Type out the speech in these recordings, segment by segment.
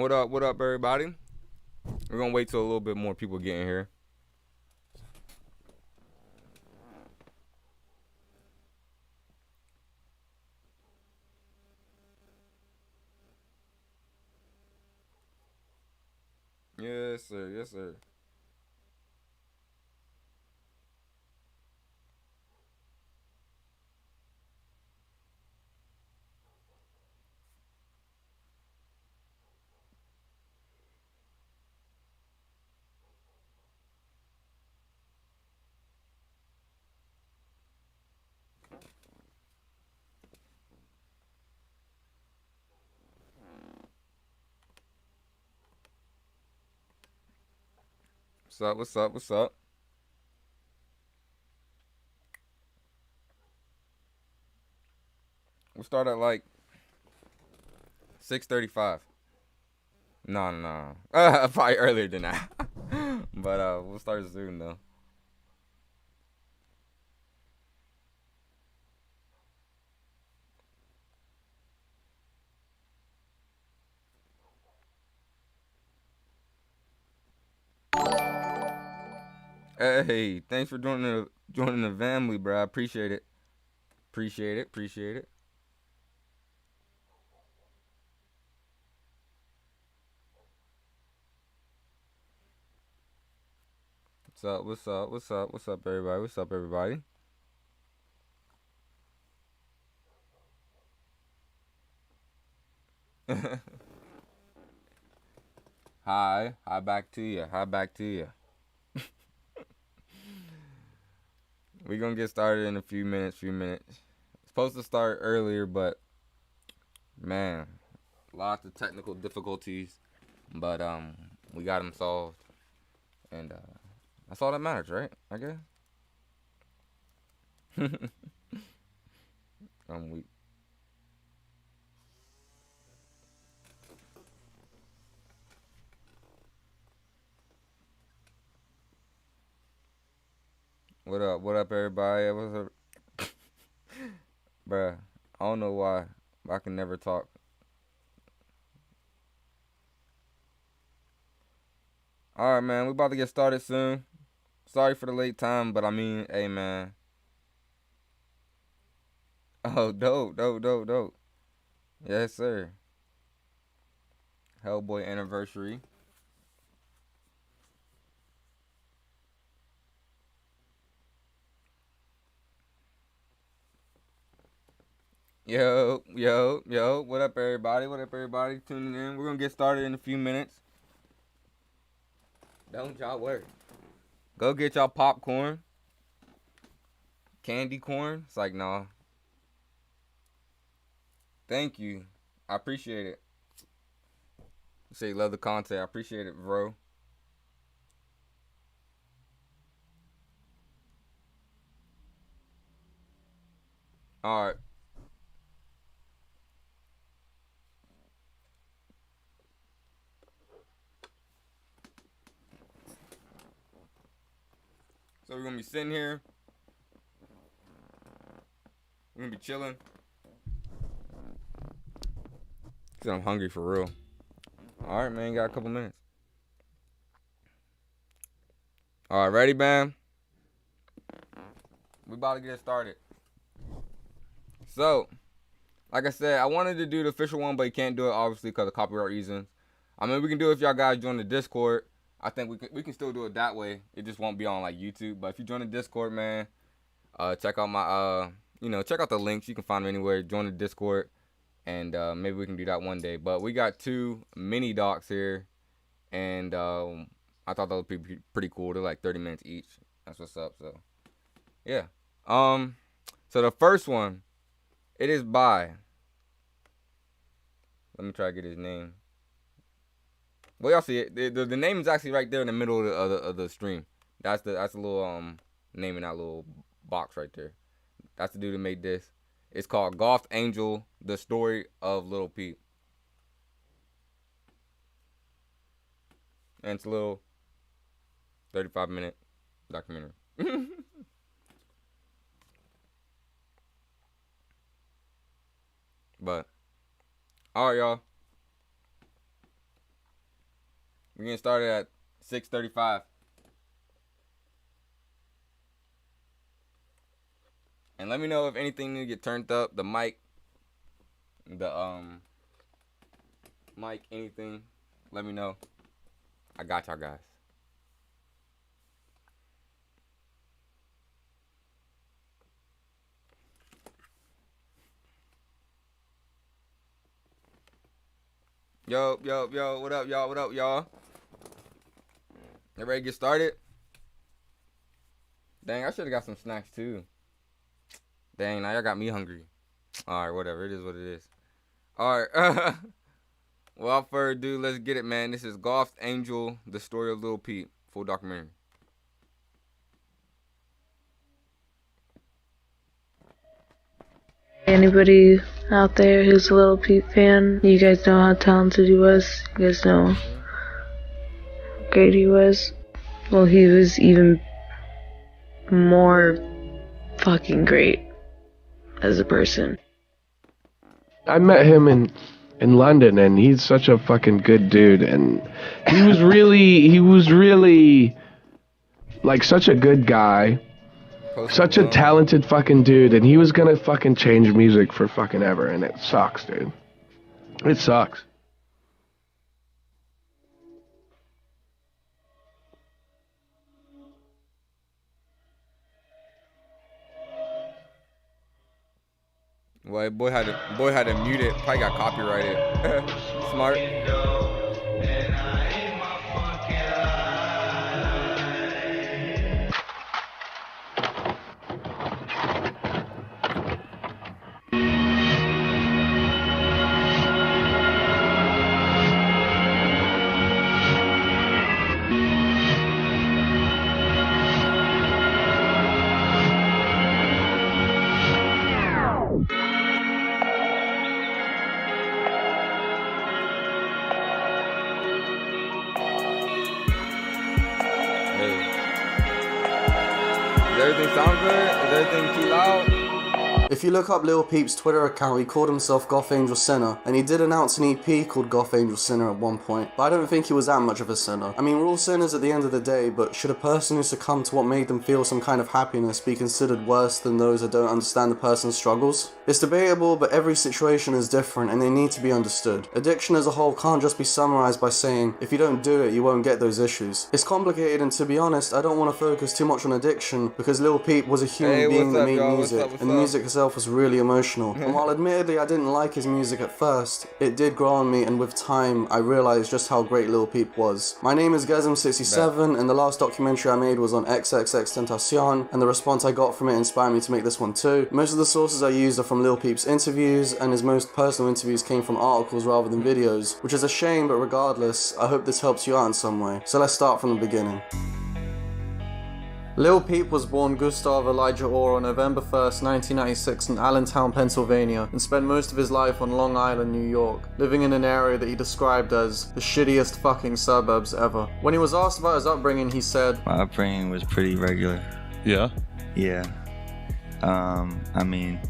What up, everybody? We're gonna wait till a little bit more people get in here. Yes, sir. Yes, sir. What's up? What's up? What's up? We'll start at like 6:35. No, no, no. Probably earlier than that. But we'll start soon though. Hey, thanks for joining the family, bro. I appreciate it. Appreciate it. Appreciate it. What's up? What's up? What's up? What's up, everybody? What's up, everybody? Hi, hi back to you. Hi back to you. We're gonna get started in a few minutes. Few minutes. Supposed to start earlier, but man, lots of technical difficulties. But we got them solved, and that's all that matters, right? I guess. We What up? What up, everybody? What's up, bruh? I don't know why, but I can never talk. All right, man. We about to get started soon. Sorry for the late time, but I mean, hey, man. Oh, dope, dope, dope, dope. Yes, sir. Hellboy anniversary. Yo, yo, yo. What up, everybody? What up, everybody? Tuning in. We're gonna get started in a few minutes. Don't y'all worry. Go get y'all popcorn, candy corn. It's like, nah. Thank you. I appreciate it. You say you love the content. I appreciate it, bro. All right. So we're gonna be sitting here. We're gonna be chilling. Cause I'm hungry for real. All right, man. Got a couple minutes. All right, ready, man? We about to get started. So, like I said, I wanted to do the official one, but you can't do it obviously because of copyright reasons. I mean, we can do it if y'all guys join the Discord. I think we can still do it that way. It just won't be on like YouTube. But if you join the Discord, man, check out my check out the links. You can find them anywhere. Join the Discord, and maybe we can do that one day. But we got two mini docs here, and I thought that would be pretty cool. They're like 30 minutes each. That's what's up. So yeah. Um. So the first one, it is by. Let me try to get his name. Well, y'all see it. The name is actually right there in the middle of the stream. That's the little name in that little box right there. That's the dude that made this. It's called Golf Angel: The Story of Lil Peep, and it's a little 35-minute documentary. But all right, y'all. We're getting started at 6:35. And let me know if anything need to get turned up. The mic, anything. Let me know. I got y'all guys. Yo, what up, y'all? You ready to get started? Dang, I should have got some snacks too. Dang, now y'all got me hungry. Alright, whatever, it is what it is. Alright, without further ado, let's get it, man. This is Golf Angel, the story of Lil Peep, full documentary. Anybody out there who's a Lil Peep fan, you guys know how talented he was. You guys know how great he was. Well, he was even more fucking great as a person. I met him in London, and he's such a fucking good dude, and he was really like such a good guy. Such a talented fucking dude, and he was gonna fucking change music for fucking ever, and it sucks, dude. It sucks. Well, boy had to mute it. Probably got copyrighted. Smart. Does everything sound good? Is everything too loud? If you look up Lil Peep's Twitter account, he called himself Goth Angel Sinner, and he did announce an EP called Goth Angel Sinner at one point, but I don't think he was that much of a sinner. I mean, we're all sinners at the end of the day, but should a person who succumbed to what made them feel some kind of happiness be considered worse than those that don't understand the person's struggles? It's debatable, but every situation is different and they need to be understood. Addiction as a whole can't just be summarized by saying, if you don't do it, you won't get those issues. It's complicated, and to be honest, I don't want to focus too much on addiction, because Lil Peep was a human being that made music, and the music itself was really emotional. And while admittedly I didn't like his music at first, it did grow on me, and with time I realized just how great Lil Peep was. My name is Gesm67, and the last documentary I made was on XXXTentacion, and the response I got from it inspired me to make this one too. Most of the sources I used are from Lil Peep's interviews, and his most personal interviews came from articles rather than videos, which is a shame, but regardless, I hope this helps you out in some way. So let's start from the beginning. Lil Peep was born Gustav Elijah Orr on November 1st, 1996 in Allentown, Pennsylvania, and spent most of his life on Long Island, New York, living in an area that he described as the shittiest fucking suburbs ever. When he was asked about his upbringing, he said, "My upbringing was pretty regular." Yeah? Yeah. I mean,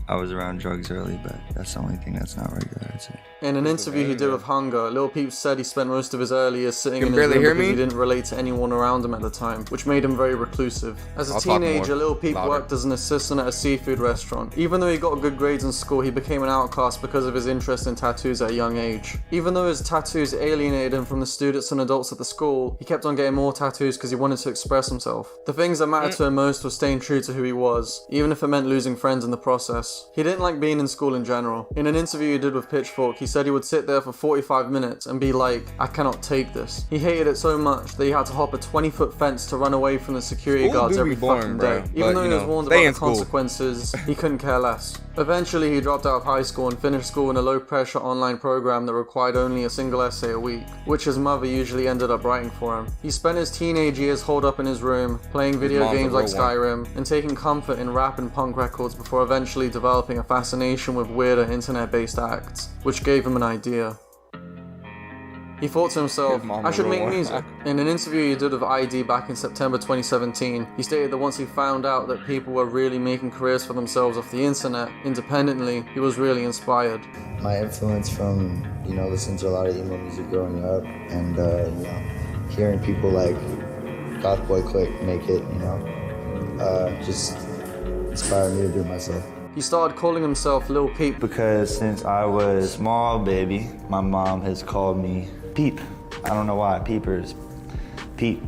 I was around drugs early, but that's the only thing that's not regular, I'd say. In an interview he did with Hunger, Lil Peep said he spent most of his early years sitting in his barely room hear because me? he didn't relate to anyone around him at the time, which made him very reclusive. As a I'll talk teenager, more Lil Peep louder. worked as an assistant at a seafood restaurant. Even though he got good grades in school, he became an outcast because of his interest in tattoos at a young age. Even though his tattoos alienated him from the students and adults at the school, he kept on getting more tattoos because he wanted to express himself. The things that mattered to him most were staying true to who he was, even if it meant losing friends in the process. He didn't like being in school in general. In an interview he did with Pitchfork, he said he would sit there for 45 minutes and be like, "I cannot take this." He hated it so much that he had to hop a 20-foot fence to run away from the security School guards do every be boring, fucking bro. day. Even But, though he you was know, warned stay about in the school. consequences, he couldn't care less. Eventually he dropped out of high school and finished school in a low-pressure online program that required only a single essay a week, which his mother usually ended up writing for him. He spent his teenage years holed up in his room, playing video mom's a games like real one. Skyrim, and taking comfort in rap and punk records before eventually developing a fascination with weirder internet-based acts, which gave him an idea. He thought to himself, Mom I should was make wrong. music. In an interview he did with ID back in September 2017, he stated that once he found out that people were really making careers for themselves off the internet, independently, he was really inspired. My influence from, listening to a lot of emo music growing up and, hearing people like Goth Boy Click make it, just inspired me to do it myself. He started calling himself Lil Peep Because since I was small, baby, my mom has called me Peep. I don't know why. Peepers. Peep.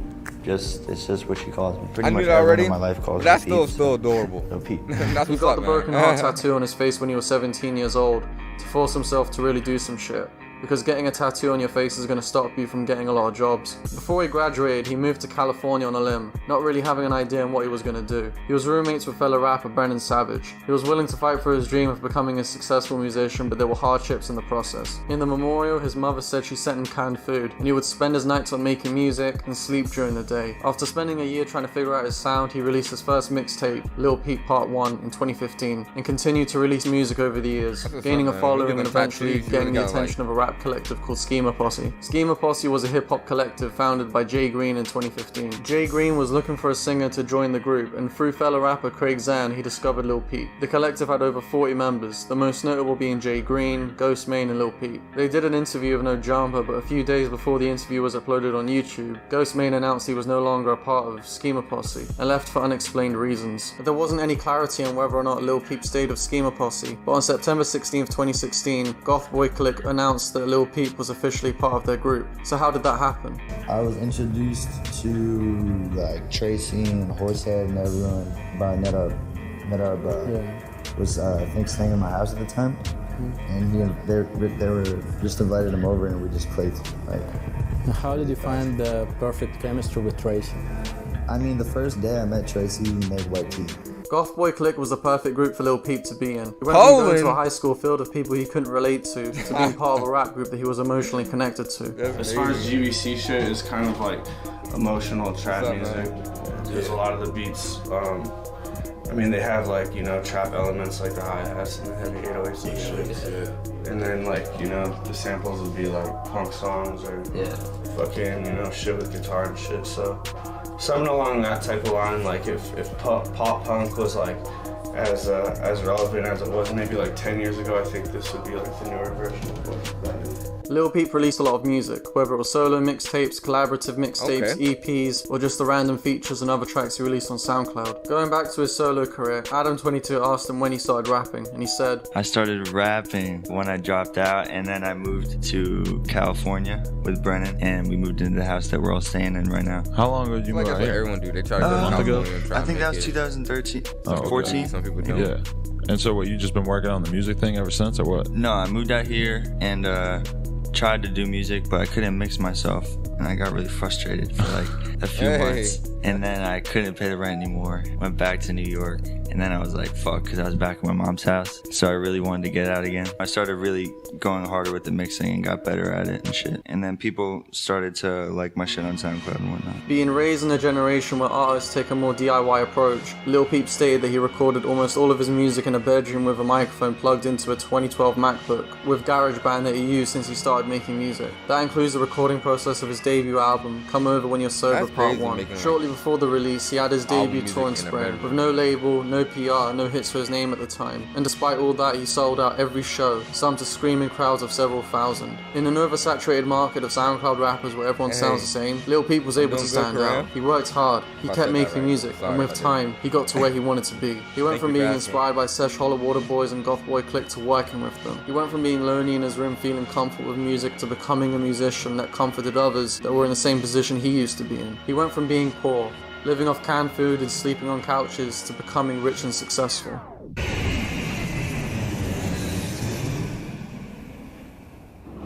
It's just what she calls me. Pretty I knew much that already. everyone in my life calls That's me Peep. still adorable. So Peep. That's He what's got up, the man. broken heart tattoo on his face when he was 17 years old to force himself to really do some shit. Because getting a tattoo on your face is going to stop you from getting a lot of jobs. Before he graduated, he moved to California on a limb, not really having an idea on what he was going to do. He was roommates with fellow rapper Brennan Savage. He was willing to fight for his dream of becoming a successful musician, but there were hardships in the process. In the memorial, his mother said she sent him canned food, and he would spend his nights on making music and sleep during the day. After spending a year trying to figure out his sound, he released his first mixtape, Lil Peep Part 1, in 2015, and continued to release music over the years, gaining a following and eventually getting the attention of a rap collective called Schema Posse. Schema Posse was a hip-hop collective founded by Jay Green in 2015. Jay Green was looking for a singer to join the group, and through fellow rapper Craig Zan, he discovered Lil Peep. The collective had over 40 members, the most notable being Jay Green, Ghostmane, and Lil Peep. They did an interview of No Jumper, but a few days before the interview was uploaded on YouTube, Ghostmane announced he was no longer a part of Schema Posse, and left for unexplained reasons. There wasn't any clarity on whether or not Lil Peep stayed with Schema Posse, but on September 16, 2016, Goth Boy Click announced that Lil Peep was officially part of their group. So how did that happen? I was introduced to like Tracy and Horsehead and everyone by Netup. Was I think staying in my house at the time, and they were just invited him over and we just clicked. How did you find the perfect chemistry with Tracy? I mean, the first day I met Tracy, we made white tea. Goth Boy Click was the perfect group for Lil Peep to be in. He went from going to a high school filled with people he couldn't relate to being part of a rap group that he was emotionally connected to. As far as GBC shit, it's kind of like emotional trap music. There's a lot of the beats, they have like, trap elements like the hi-hats and the heavy 808s and shit. And then like, the samples would be like punk songs or fucking, shit with guitar and shit. So something along that type of line, like if pop punk was like as relevant as it was maybe like 10 years ago, I think this would be like the newer version of what that is. Lil Peep released a lot of music, whether it was solo mixtapes, collaborative mixtapes, EPs, or just the random features and other tracks he released on SoundCloud. Going back to his solo career, Adam22 asked him when he started rapping, and he said, I started rapping when I dropped out, and then I moved to California with Brennan, and we moved into the house that we're all staying in right now. How long ago did you move That's out what here? everyone do. They try to go to California and try I to think make that was it. 2013, Oh, okay. 14. Some people don't. Yeah. And so what, you just been working on the music thing ever since, or what? No, I moved out here and tried to do music, but I couldn't mix myself, and I got really frustrated for like a few months, and then I couldn't pay the rent anymore. Went back to New York, and then I was like, fuck, because I was back at my mom's house, so I really wanted to get out again. I started really going harder with the mixing and got better at it and shit, and then people started to like my shit on SoundCloud and whatnot. being raised in a generation where artists take a more DIY approach, Lil Peep stated that he recorded almost all of his music in a bedroom with a microphone plugged into a 2012 MacBook, with GarageBand that he used since he started making music. That includes the recording process of his debut album, Come Over When You're Sober That's Part crazy, 1. making, like, Shortly before the release, he had his debut music tour in in a spring, bedroom. with no label, no PR, no hits for his name at the time. And despite all that, he sold out every show, some to screaming crowds of several thousand. In an oversaturated market of SoundCloud rappers where everyone sounds the same, Lil Peep was able to doing good, stand Kareem. out. He worked hard, he If I kept said that making right. music, Sorry and with if I did. time, he got to where he wanted to be. He went Thank from you for being asking. inspired by Sesh Hollow Water Boys and Goth Boy Click to working with them. He went from being lonely in his room feeling comfort with music to becoming a musician that comforted others that were in the same position he used to be in. He went from being poor, living off canned food and sleeping on couches, to becoming rich and successful.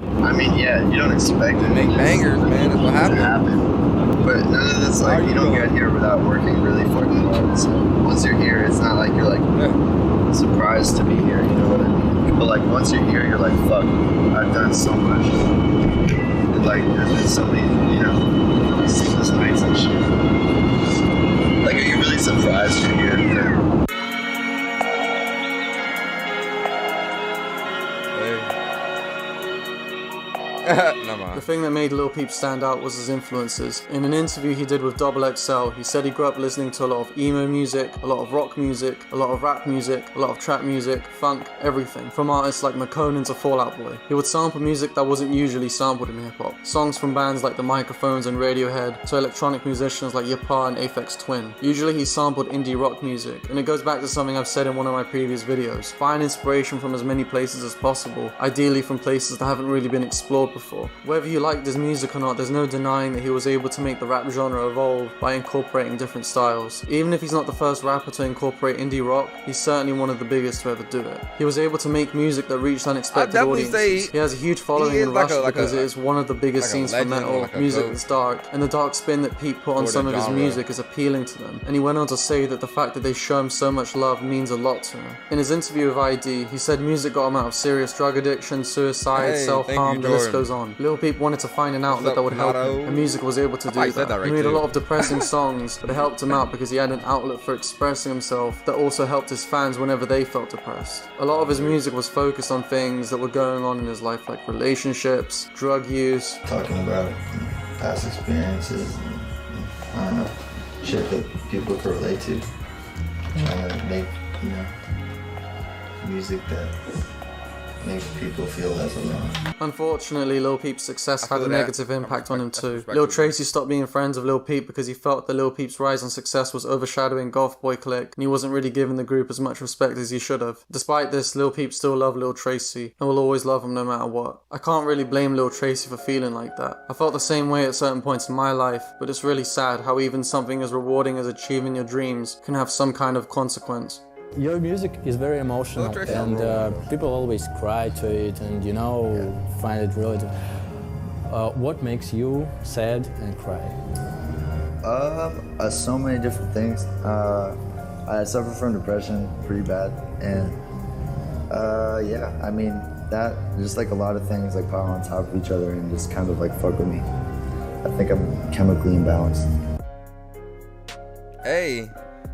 I mean, yeah, you don't expect it. Make bangers, man. That's what to happened. happen. But none of this, like, you don't get here without working really fucking hard. So once you're here, it's not like you're like surprised to be here, you know what I mean? But like once you're here, you're like, fuck, I've done so much. And like, there's been so many, sleepless nights and shit. Like, are you really surprised you're here? Never mind. time. The thing that made Lil Peep stand out was his influences. In an interview he did with Double XL, he said he grew up listening to a lot of emo music, a lot of rock music, a lot of rap music, a lot of trap music, funk, everything, from artists like McConan to Fall Out Boy. He would sample music that wasn't usually sampled in hip-hop. Songs from bands like The Microphones and Radiohead to electronic musicians like Yapar and Aphex Twin. Usually he sampled indie rock music, and it goes back to something I've said in one of my previous videos. Find inspiration from as many places as possible, ideally from places that haven't really been explored before. Whether you liked his music or not, there's no denying that he was able to make the rap genre evolve by incorporating different styles. Even if he's not the first rapper to incorporate indie rock, he's certainly one of the biggest to ever do it. He was able to make music that reached unexpected audiences. He has a huge following in Russia because it is one of the biggest scenes for metal, music that's dark, and the dark spin that Pete put on some of his music is appealing to them. And he went on to say that the fact that they show him so much love means a lot to him. In his interview with ID, he said music got him out of serious drug addiction, suicide, self-harm, the list goes on. Lil Peep wanted to find an outlet that would help him, and music was able to do that. He made a lot of depressing songs, but it helped him out because he had an outlet for expressing himself that also helped his fans whenever they felt depressed. A lot of his music was focused on things that were going on in his life, like relationships, drug use. Talking about past experiences, and, I don't know, shit that people could relate to. Trying to make, music that makes people feel less alone. Unfortunately, Lil Peep's success had a negative impact on him too. Lil Tracy stopped being friends with Lil Peep because he felt that Lil Peep's rise and success was overshadowing Golf Boy Clique, and he wasn't really giving the group as much respect as he should have. Despite this, Lil Peep still loved Lil Tracy, and will always love him no matter what. I can't really blame Lil Tracy for feeling like that. I felt the same way at certain points in my life, but it's really sad how even something as rewarding as achieving your dreams can have some kind of consequence. Your music is very emotional, and people always cry to it, and find it really. What makes you sad and cry? So many different things. I suffer from depression pretty bad, and that just like a lot of things like pile on top of each other and just kind of like fuck with me. I think I'm chemically imbalanced. Hey,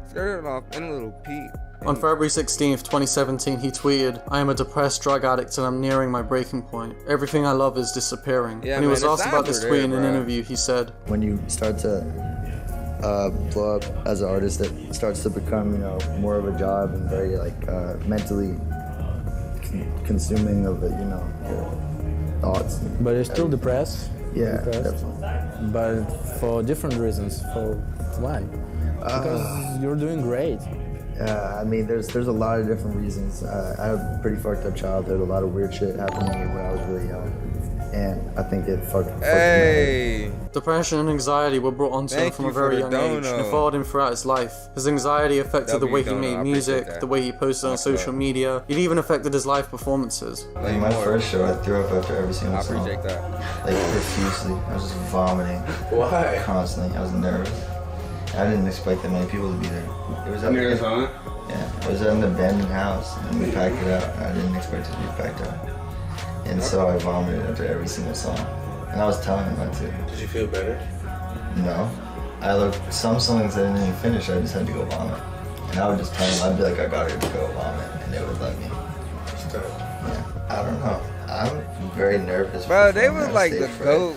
started off in a Little Pete. On February 16th, 2017, he tweeted, "I am a depressed drug addict and I'm nearing my breaking point. Everything I love is disappearing." When he was asked about this tweet in an interview, he said, "When you start to blow up as an artist, it starts to become, more of a job and very mentally consuming of it, your thoughts." But you're still depressed? Yeah, depressed. Definitely. But for different reasons. For why? Because you're doing great. There's a lot of different reasons. I had a pretty fucked up childhood. A lot of weird shit happened to me when I was really young, and I think it fucked me. Depression and anxiety were brought onto him from a very young age, and it followed him throughout his life. His anxiety affected the way he made music, the way he posted on social media. It even affected his live performances. Like my first show, I threw up after every single song. I appreciate that. Like profusely. I was just vomiting. Why? Constantly. I was nervous. I didn't expect that many people to be there. It was up there. Yeah, it was in an abandoned house, and we packed it out. I didn't expect it to be packed out. And so I vomited after every single song. And I was telling him that too. Did you feel better? No. Some songs I didn't even finish, I just had to go vomit. And I would just tell him, I'd be like, I gotta go vomit, and they would let me. Yeah, I don't know. I'm very nervous. Bro, they was like the GOAT.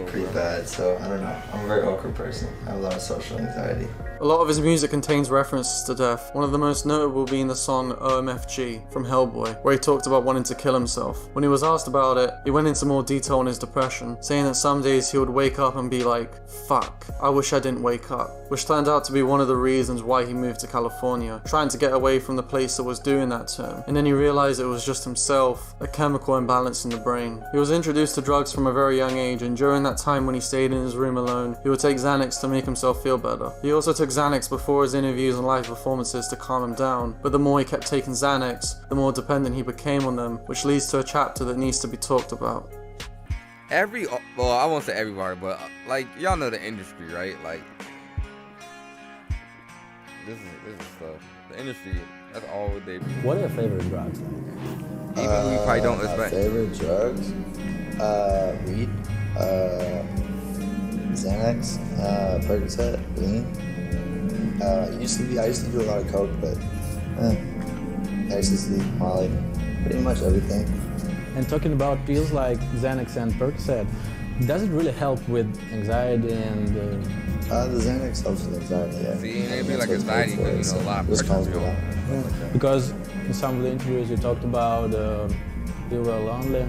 Pretty bad, so I don't know. I'm a very awkward person. I have a lot of social anxiety. A lot of his music contains references to death, one of the most notable being the song OMFG from Hellboy, where he talked about wanting to kill himself. When he was asked about it, he went into more detail on his depression, saying that some days he would wake up and be like, "Fuck, I wish I didn't wake up," which turned out to be one of the reasons why he moved to California, trying to get away from the place that was doing that to him. And then he realized it was just himself, a chemical imbalance in the brain. He was introduced to drugs from a very young age, and during that time when he stayed in his room alone, he would take Xanax to make himself feel better. He also took Xanax before his interviews and live performances to calm him down, but the more he kept taking Xanax, the more dependent he became on them, which leads to a chapter that needs to be talked about. I won't say everybody, but y'all know the industry, right? Like, this is stuff. The industry, that's all they do. What are your favorite drugs? Even we probably don't respect. My favorite drugs? Weed, Xanax, Percocet, lean. I used to do a lot of coke, but ecstasy, Molly, pretty much everything. And talking about pills like Xanax and Percocet, does it really help with anxiety and... The Xanax helps with anxiety, yeah. See, it'd be like anxiety because, you know, a lot of This calms me pressure. down. Yeah. Because in some of the interviews you talked about you were lonely,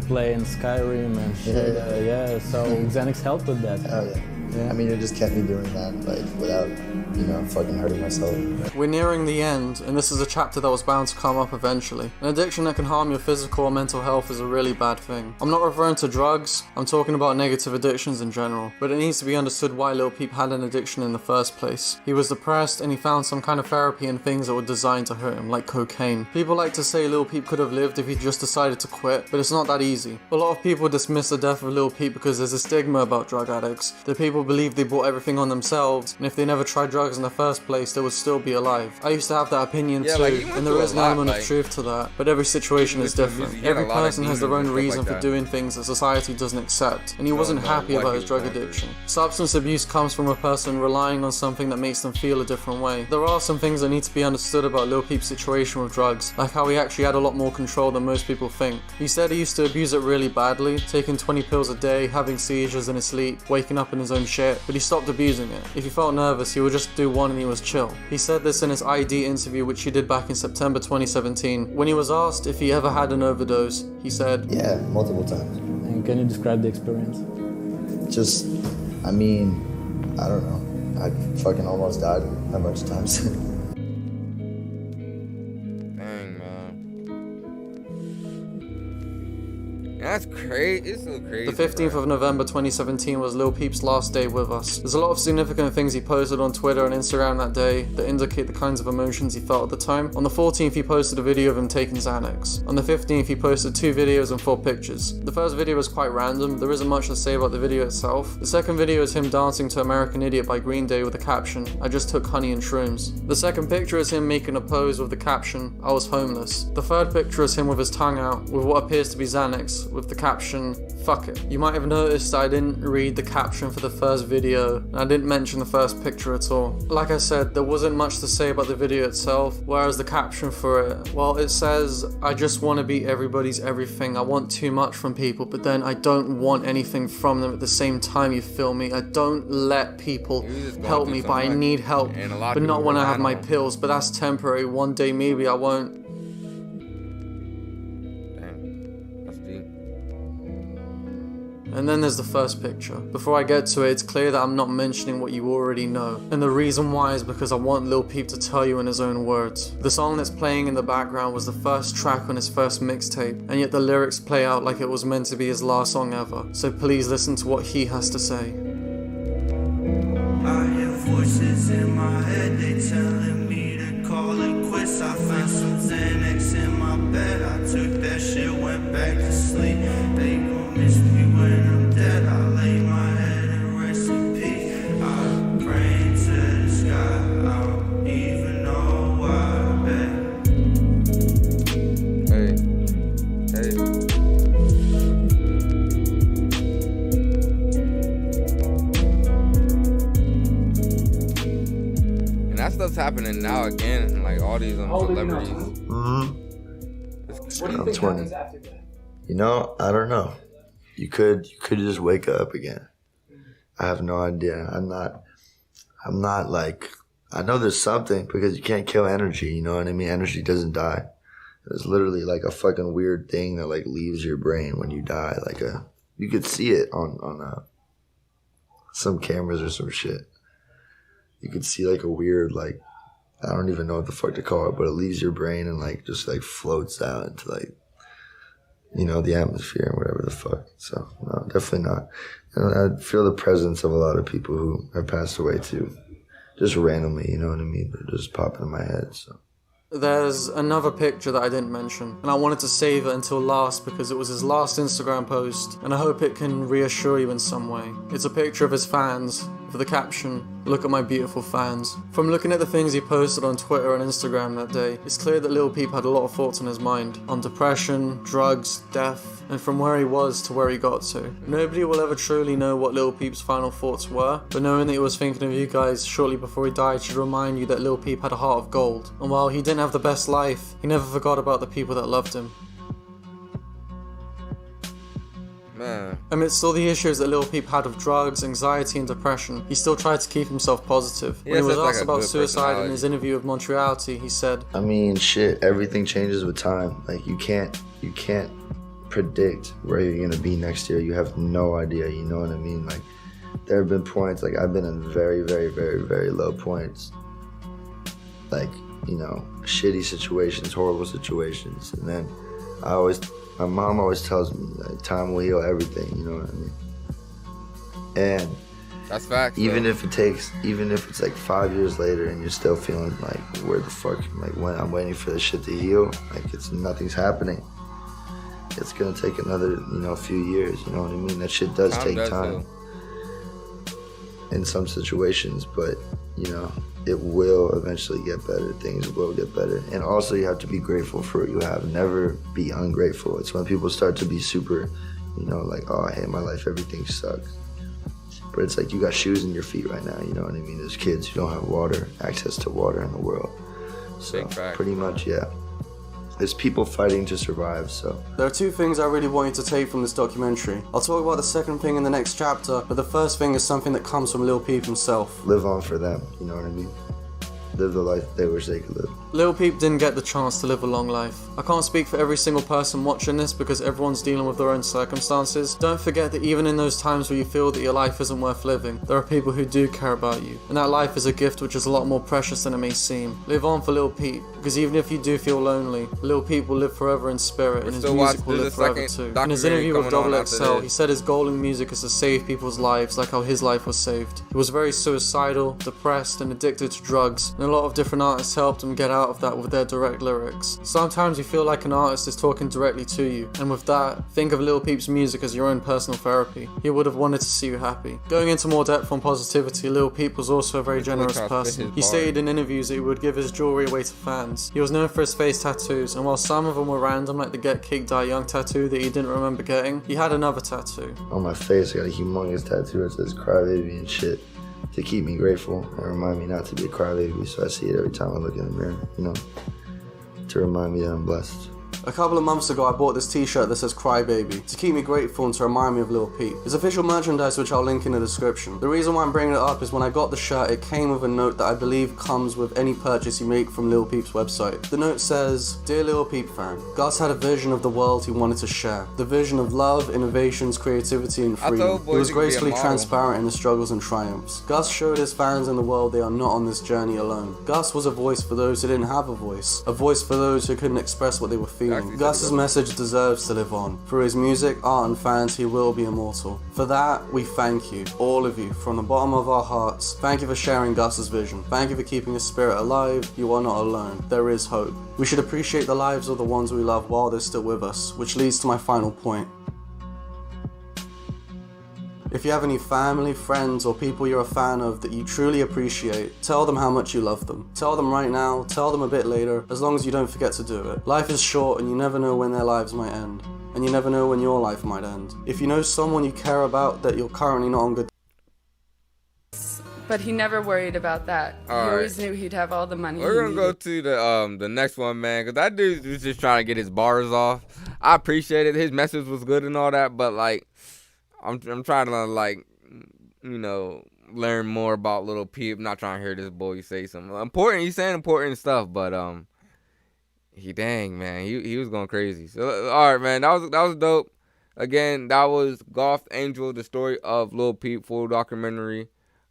playing Skyrim and shit. Yeah, so Xanax helped with that. Oh, yeah. I mean, it just kept me doing that, like, without, you know, fucking hurting myself. We're nearing the end, and this is a chapter that was bound to come up eventually. An addiction that can harm your physical or mental health is a really bad thing. I'm not referring to drugs, I'm talking about negative addictions in general, but it needs to be understood why Lil Peep had an addiction in the first place. He was depressed, and he found some kind of therapy in things that were designed to hurt him, like cocaine. People like to say Lil Peep could have lived if he just decided to quit, but it's not that easy. A lot of people dismiss the death of Lil Peep because there's a stigma about drug addicts. The people believe they brought everything on themselves, and if they never tried drugs in the first place, they would still be alive. I used to have that opinion too, like, he went and there through is a an lot, element like, of truth to that, but every situation is different. He had a Every lot of person has their demons own and stuff reason like for that. doing things that society doesn't accept, and he wasn't know happy what about he his was drug going through. addiction. Substance abuse comes from a person relying on something that makes them feel a different way. There are some things that need to be understood about Lil Peep's situation with drugs, like how he actually had a lot more control than most people think. He said he used to abuse it really badly, taking 20 pills a day, having seizures in his sleep, waking up in his own shit, but he stopped abusing it. If he felt nervous, he would just do one and he was chill. He said this in his ID interview, which he did back in September 2017. When he was asked if he ever had an overdose, he said, Yeah, multiple times. And can you describe the experience? Just, I mean, I don't know. I fucking almost died a bunch of times. Dang, man. That's crazy. It's so crazy. The 15th of November 2017 was Lil Peep's last day with us. There's a lot of significant things he posted on Twitter and Instagram that day that indicate the kinds of emotions he felt at the time. On the 14th, he posted a video of him taking Xanax. On the 15th, he posted 2 videos and 4 pictures. The first video was quite random, there isn't much to say about the video itself. The second video is him dancing to American Idiot by Green Day with the caption, "I just took honey and shrooms." The second picture is him making a pose with the caption, "I was homeless." The third picture is him with his tongue out, with what appears to be Xanax, with the caption, "Fuck it." You might have noticed I didn't read the caption for the first video, and I didn't mention the first picture at all. Like I said, there wasn't much to say about the video itself, whereas the caption for it, well, it says, "I just want to be everybody's everything. I want too much from people, but then I don't want anything from them at the same time, you feel me? I don't let people help me, but I need help, and a lot of but not people when I rely have my on him. pills, but that's temporary. One day maybe I won't." Dang. That's deep. And then there's the first picture. Before I get to it, it's clear that I'm not mentioning what you already know. And the reason why is because I want Lil Peep to tell you in his own words. The song that's playing in the background was the first track on his first mixtape, and yet the lyrics play out like it was meant to be his last song ever. So please listen to what he has to say. I hear voices in my head, they telling me to call it quits. I found some Xanax in my bed, I took that shit, went back to sleep. They gon' miss me when I'm dead, I lay my head and rest in peace. I pray to the sky, I don't even know why, babe. Hey. Hey. And that stuff's happening now again, like all these celebrities. What do you think happens after that? You know, I don't know. You could just wake up again. I have no idea. I'm not like, I know there's something because you can't kill energy, you know what I mean? Energy doesn't die. It's literally like a fucking weird thing that like leaves your brain when you die. Like you could see it on some cameras or some shit. You could see like a weird, like, I don't even know what the fuck to call it, but it leaves your brain and like just like floats out into like, you know, the atmosphere and whatever the fuck. So no, definitely not. And I feel the presence of a lot of people who have passed away too, just randomly, you know what I mean? They're just popping in my head, so. There's another picture that I didn't mention, and I wanted to save it until last because it was his last Instagram post, and I hope it can reassure you in some way. It's a picture of his fans, with the caption, "Look at my beautiful fans." From looking at the things he posted on Twitter and Instagram that day, it's clear that Lil Peep had a lot of thoughts on his mind, on depression, drugs, death, and from where he was to where he got to. Nobody will ever truly know what Lil Peep's final thoughts were, but knowing that he was thinking of you guys shortly before he died should remind you that Lil Peep had a heart of gold, and while he didn't have the best life, he never forgot about the people that loved him. Man. Amidst all the issues that Lil Peep had of drugs, anxiety, and depression, he still tried to keep himself positive. When he was asked about suicide in his interview with Montreality, he said, I mean, shit, everything changes with time. Like, you can't predict where you're gonna be next year. You have no idea, you know what I mean? Like, there have been points, like, I've been in very, very, very, very low points. Like, you know, shitty situations, horrible situations. And then my mom always tells me, like, time will heal everything, you know what I mean? And that's facts. Even if it's like 5 years later and you're still feeling like, where the fuck, like, when I'm waiting for this shit to heal, like, nothing's happening. It's gonna take another, you know, few years, you know what I mean? That shit does take time in some situations, but, you know, it will eventually get better. Things will get better. And also you have to be grateful for what you have. Never be ungrateful. It's when people start to be super, you know, like, oh, I hate my life, everything sucks. But it's like you got shoes in your feet right now, you know what I mean? There's kids who don't have water, access to water in the world. So pretty much, yeah. There's people fighting to survive, so. There are two things I really want you to take from this documentary. I'll talk about the second thing in the next chapter, but the first thing is something that comes from Lil Peep himself. Live on for them, you know what I mean? Live the life they wish they could live. Lil Peep didn't get the chance to live a long life. I can't speak for every single person watching this because everyone's dealing with their own circumstances. Don't forget that even in those times where you feel that your life isn't worth living, there are people who do care about you. And that life is a gift which is a lot more precious than it may seem. Live on for Lil Peep, because even if you do feel lonely, Lil Peep will live forever in spirit, and his music will live forever too. In his interview with Double XL, he said his goal in music is to save people's lives like how his life was saved. He was very suicidal, depressed, and addicted to drugs, and a lot of different artists helped him get out of that with their direct lyrics. Sometimes you feel like an artist is talking directly to you, and with that, think of Lil Peep's music as your own personal therapy. He would have wanted to see you happy. Going into more depth on positivity, Lil Peep was also a very generous person. He stated in interviews that he would give his jewelry away to fans. He was known for his face tattoos, and while some of them were random, like the Get Cake Die Young tattoo that he didn't remember getting, he had another tattoo. On my face, I got a humongous tattoo that says crybaby and shit, to keep me grateful and remind me not to be a crybaby, so I see it every time I look in the mirror, you know, to remind me that I'm blessed. A couple of months ago I bought this t-shirt that says Crybaby to keep me grateful and to remind me of Lil Peep. It's official merchandise which I'll link in the description. The reason why I'm bringing it up is when I got the shirt it came with a note that I believe comes with any purchase you make from Lil Peep's website. The note says, Dear Lil Peep fan, Gus had a vision of the world he wanted to share. The vision of love, innovations, creativity and freedom. He was gracefully transparent in the struggles and triumphs. Gus showed his fans in the world they are not on this journey alone. Gus was a voice for those who didn't have a voice for those who couldn't express what they were feeling. Gus's message deserves to live on. Through his music, art and fans, he will be immortal. For that, we thank you, all of you, from the bottom of our hearts. Thank you for sharing Gus's vision. Thank you for keeping his spirit alive. You are not alone. There is hope. We should appreciate the lives of the ones we love while they're still with us, which leads to my final point. If you have any family, friends, or people you're a fan of that you truly appreciate, tell them how much you love them. Tell them right now, tell them a bit later, as long as you don't forget to do it. Life is short and you never know when their lives might end. And you never know when your life might end. If you know someone you care about that you're currently not on good But he never worried about that. He always knew he'd have all the money. We're gonna go to the next one, man, because that dude was just trying to get his bars off. I appreciate it. His message was good and all that, but like, I'm trying to like, you know, learn more about Lil Peep. I'm not trying to hear this boy say some important. He's saying important stuff, but dang man, he was going crazy. So all right, man, that was dope. Again, that was Golf Angel, the story of Lil Peep, full documentary.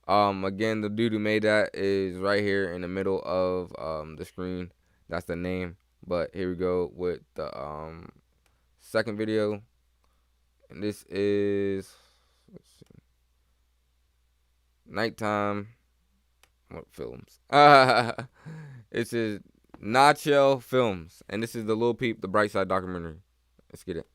Again, the dude who made that is right here in the middle of the screen. That's the name. But here we go with the second video. And this is, let's see, Nighttime. What films? This is Nachel Films, and this is the Lil Peep, the Bright Side documentary. Let's get it.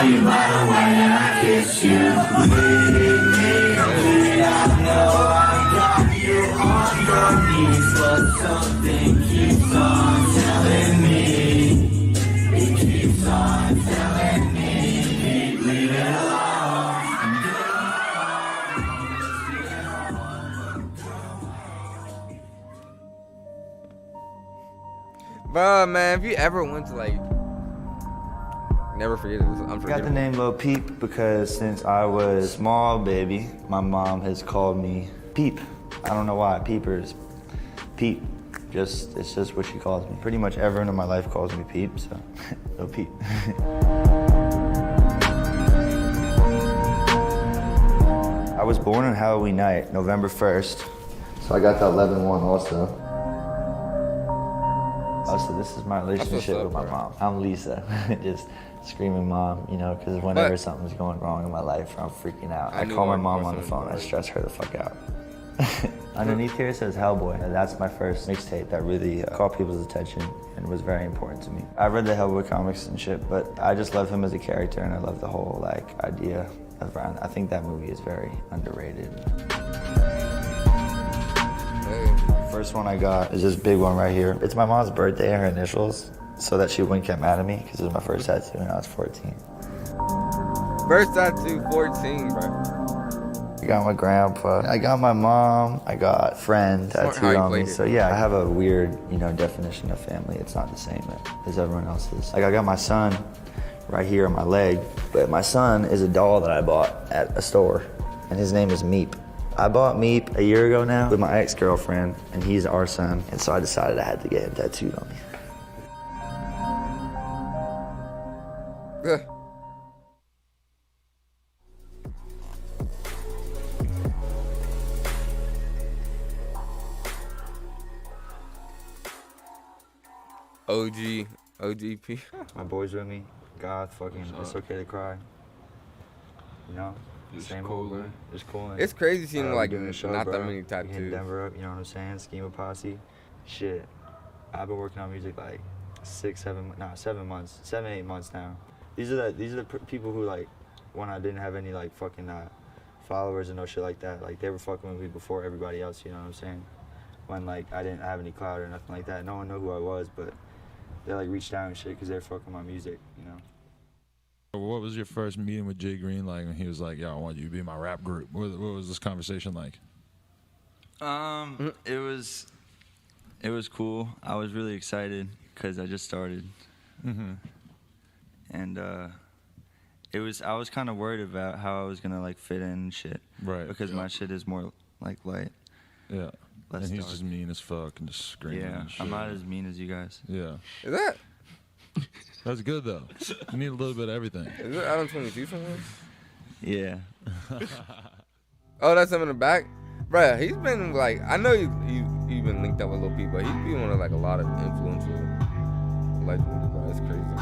tell you by the way that I kiss you. Leave me, I know I got you on your knees, but something keeps on telling me. It keeps on telling me, leave it alone. Bruh, man, if you ever went to like, never forget it. It's I got unforgettable. the name Lil Peep because since I was a small baby, my mom has called me Peep. I don't know why. Peepers. Peep. It's just what she calls me. Pretty much everyone in my life calls me Peep, so Lil Peep. I was born on Halloween night, November 1st. So I got the 11-1 also. So this is my relationship with my mom. I'm Lisa, just screaming mom, you know, because whenever something's going wrong in my life, I'm freaking out. I call my mom on the phone, I stress her the fuck out. Underneath here it says Hellboy, and that's my first mixtape that really caught people's attention and was very important to me. I read the Hellboy comics and shit, but I just love him as a character and I love the whole like idea around. I think that movie is very underrated. First one I got is this big one right here. It's my mom's birthday, her initials, so that she wouldn't get mad at me, because it was my first tattoo when I was 14. First tattoo, 14, bro. I got my grandpa, I got my mom, I got friend tattooed on me. So yeah, I have a weird, you know, definition of family. It's not the same as everyone else's. Like I got my son right here on my leg, but my son is a doll that I bought at a store, and his name is Meep. I bought Meep a year ago now with my ex-girlfriend, and he's our son, and so I decided I had to get him tattooed on me. OGP. My boys with me. God, fucking, it's okay to cry. You know? Same cool, man. It's cool. It's crazy seeing like show, not bro. that many tattoos. Hitting Denver up, you know what I'm saying? Schema Posse. Shit. I've been working on music like 7, 8 months now. These are the people who like, when I didn't have any like fucking followers and no shit like that, like they were fucking with me before everybody else, you know what I'm saying? When like I didn't have any clout or nothing like that. No one knew who I was, but they like reached out and shit because they were fucking my music, you know? What was your first meeting with Jay Green like when he was like, yo, I want you to be my rap group? What was this conversation like? It was cool. I was really excited because I just started. Mm-hmm. And I was kind of worried about how I was going to like fit in and shit. Right. Because my shit is more like light. Yeah. Less and he's dark. just mean as fuck and just screaming. Yeah, and shit. I'm not as mean as you guys. Yeah. Is that? That's good though. You need a little bit of everything. Is it Adam 22 somewhere? Yeah. Oh, that's him in the back? Bruh, he's been like, I know you've been linked up with Lil Peep, but he's been one of like a lot of influential legends, bro. It's crazy.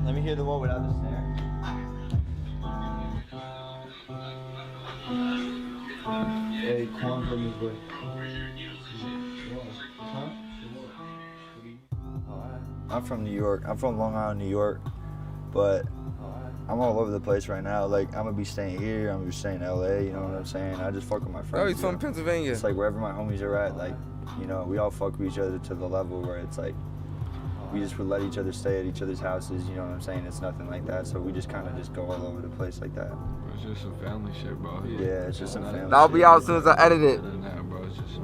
Let me hear the one without the snare. Hey, Quan from his way. I'm from New York. I'm from Long Island, New York, but I'm all over the place right now. Like, I'm gonna be staying here, I'm gonna be staying in LA, you know what I'm saying? I just fuck with my friends. Oh, he's from Pennsylvania. It's like wherever my homies are at, like, you know, we all fuck with each other to the level where it's like, we just would let each other stay at each other's houses, you know what I'm saying? It's nothing like that, so we just kind of just go all over the place like that. It's just some family shit, bro. Yeah, it's just some family I'll shit. be out as soon as I edit it.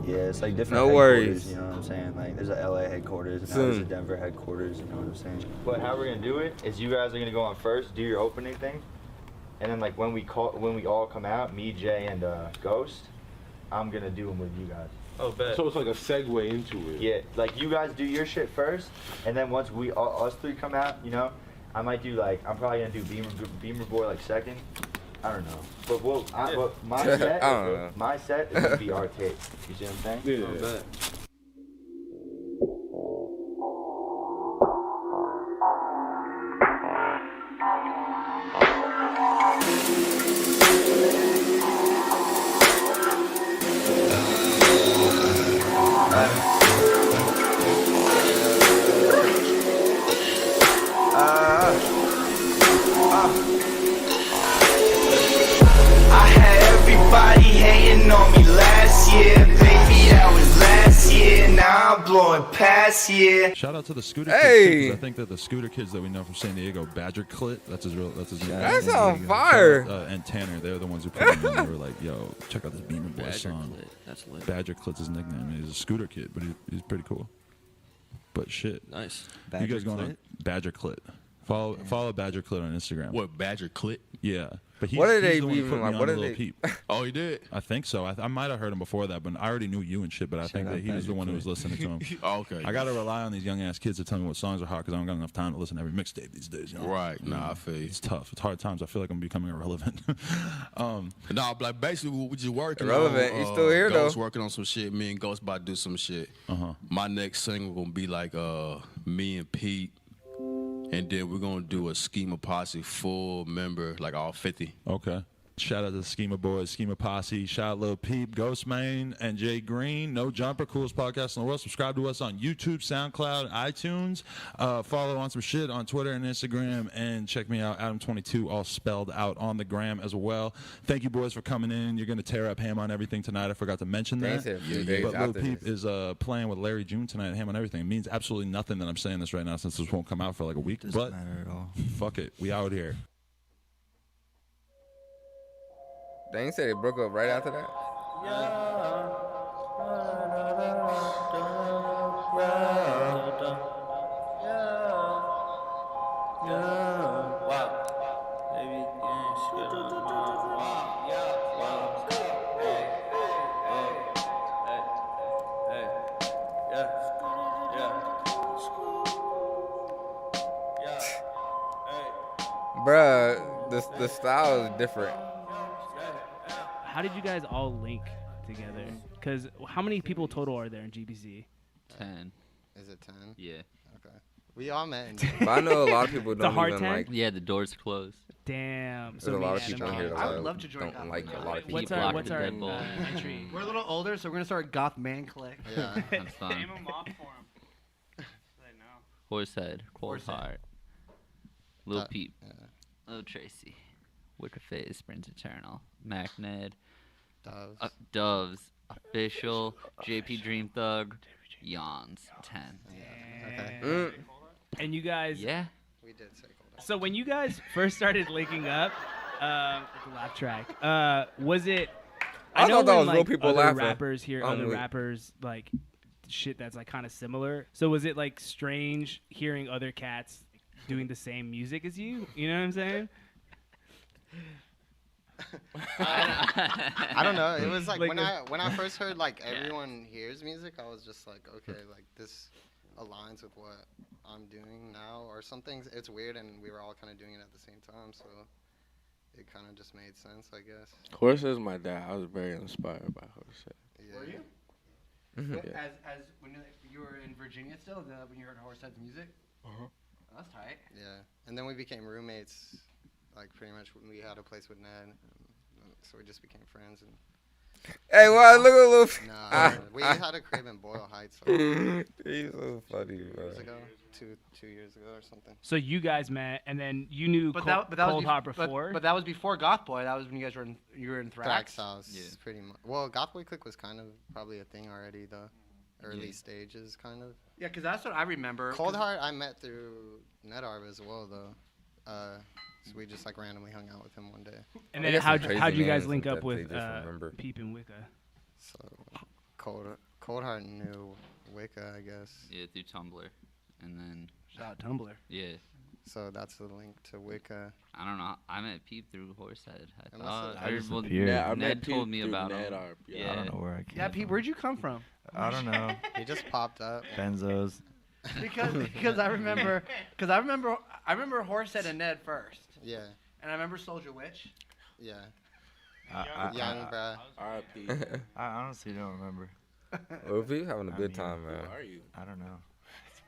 Yeah, it's like different No headquarters, worries. you know what I'm saying? Like, there's a LA headquarters, and now Soon. there's a Denver headquarters, you know what I'm saying? But how we're gonna do it is you guys are gonna go on first, do your opening thing, and then like when we all come out, me, Jay, and Ghost, I'm gonna do them with you guys. Oh, bet. So it's like a segue into it. Yeah, like you guys do your shit first, and then once us three come out, you know, I might do like, I'm probably gonna do Beamer Boy like second. I don't know, but my set is gonna be our tape. You see what I'm saying? Yeah. Oh, bet. blowing past, yeah. Shout out to the scooter kids. I think that the scooter kids that we know from San Diego, Badger Clit, that's his name. That's on fire. And Tanner, they're the ones who put him in. They were like, yo, check out this Beamer Boy song. That's lit. Badger Clit's his nickname. He's a scooter kid, but he's pretty cool. But shit. Nice. You guys going on Badger Clit? Follow Badger Clit on Instagram. What, Badger Clit? Yeah. But what did they the one who even put me like? on What the did Lil they? Peep. Oh, he did? I think so. I might have heard him before that, but I already knew you and shit. But I think that he was the one who was listening to him. Oh, okay. I gotta rely on these young ass kids to tell me what songs are hot because I don't got enough time to listen to every mixtape these days. You know? Right. Nah, I feel you. It's tough. It's hard times. I feel like I'm becoming irrelevant. Nah, like basically we just working Irrelevant. on. He's still here Ghost though. working on some shit. Me and Ghost about to do some shit. Uh-huh. My next single gonna be like me and Pete. And then we're gonna do a Schema Posse full member, like all 50. Okay. Shout out to the Schema Boys, Schema Posse. Shout out Lil Peep, Ghost Main, and Jay Green. No Jumper, coolest podcast in the world. Subscribe to us on YouTube, SoundCloud, iTunes. Follow on some shit on Twitter and Instagram. And check me out, Adam22, all spelled out on the gram as well. Thank you, boys, for coming in. You're going to tear up Ham on Everything tonight. I forgot to mention that. But Lil Peep is playing with Larry June tonight at Ham on Everything. It means absolutely nothing that I'm saying this right now since this won't come out for like a week. Doesn't matter at all. Fuck it. We out here. They ain't say they broke up right after that. Bruh, the style is different. How did you guys all link together? Because how many people total are there in GBC? 10. Is it 10? Yeah. Okay. We all met in. But I know a lot of people It's a don't hard even 10? like. Yeah, the door's closed. Damn. There's a lot of people here I would love to join don't Goth like Man. a lot of people. What's our entry? We're a little older, so we're gonna start Goth Man Click. Yeah. That's fun. Name them off for him. Horsehead, Cold Horsehead. Heart, Lil Peep, Yeah. Lil Tracy, Wicker Face, Sprint Eternal, Mac Ned, Doves. Doves, Official, JP Dream Thug, Yawns, 10. Okay. And you guys. Yeah. We did say Cold Heart. So when you guys first started linking up, the laugh track, was it? I know thought that when, was like, real people other laughing. rappers hear I'm other weak. rappers like shit that's like kind of similar. So was it like strange hearing other cats doing the same music as you? You know what I'm saying? I don't know. It was like, Like when I first heard like everyone hears music, I was just like, okay, like this aligns with what I'm doing now, or some things. It's weird, and we were all kind of doing it at the same time, so it kind of just made sense, I guess. Horsehead's my dad. I was very inspired by Horsehead. Yeah. Were you? Yeah. As when you were in Virginia still, when you heard Horsehead's music? Uh-huh. That's tight. Yeah, and then we became roommates, like pretty much when we had a place with Ned, so we just became friends. And Hey, well, look at Lil. nah, we had a crib in Boyle Heights. Like, He's so funny, bro. years ago, two years ago or something. So you guys met, and then you knew Cold Heart before. But that was before Goth Boy. That was when you guys were in Thrax Thrax. House, Yeah. pretty much. Well, Goth Boy Click was kind of probably a thing already, though. Early stages, kind of. Yeah, because that's what I remember. Cold Heart, I met through NetArb as well, though. So we just like randomly hung out with him one day. And I then guess some crazy how'd you guys names link that up they with just remember. Peep and Wicca? So Cold Heart knew Wicca, I guess. Yeah, through Tumblr. And then, Shout out Tumblr. yeah. So that's the link to Wicca. I don't know. I met Peep through Horsehead. I Unless thought. I well, disappeared. Yeah, I Ned met told Pete me through about him. NetArb, yeah. Yeah. I don't know where I came Yeah, Pete, from. where'd you come from? I don't know. He just popped up. Benzos. because I remember Horsehead and Ned first, Yeah, and I remember Soldier Witch. yeah. I Young, bruh. R.I.P. I honestly don't remember. Lil Peep having a good mean, time, man. Who are you? I don't know. It's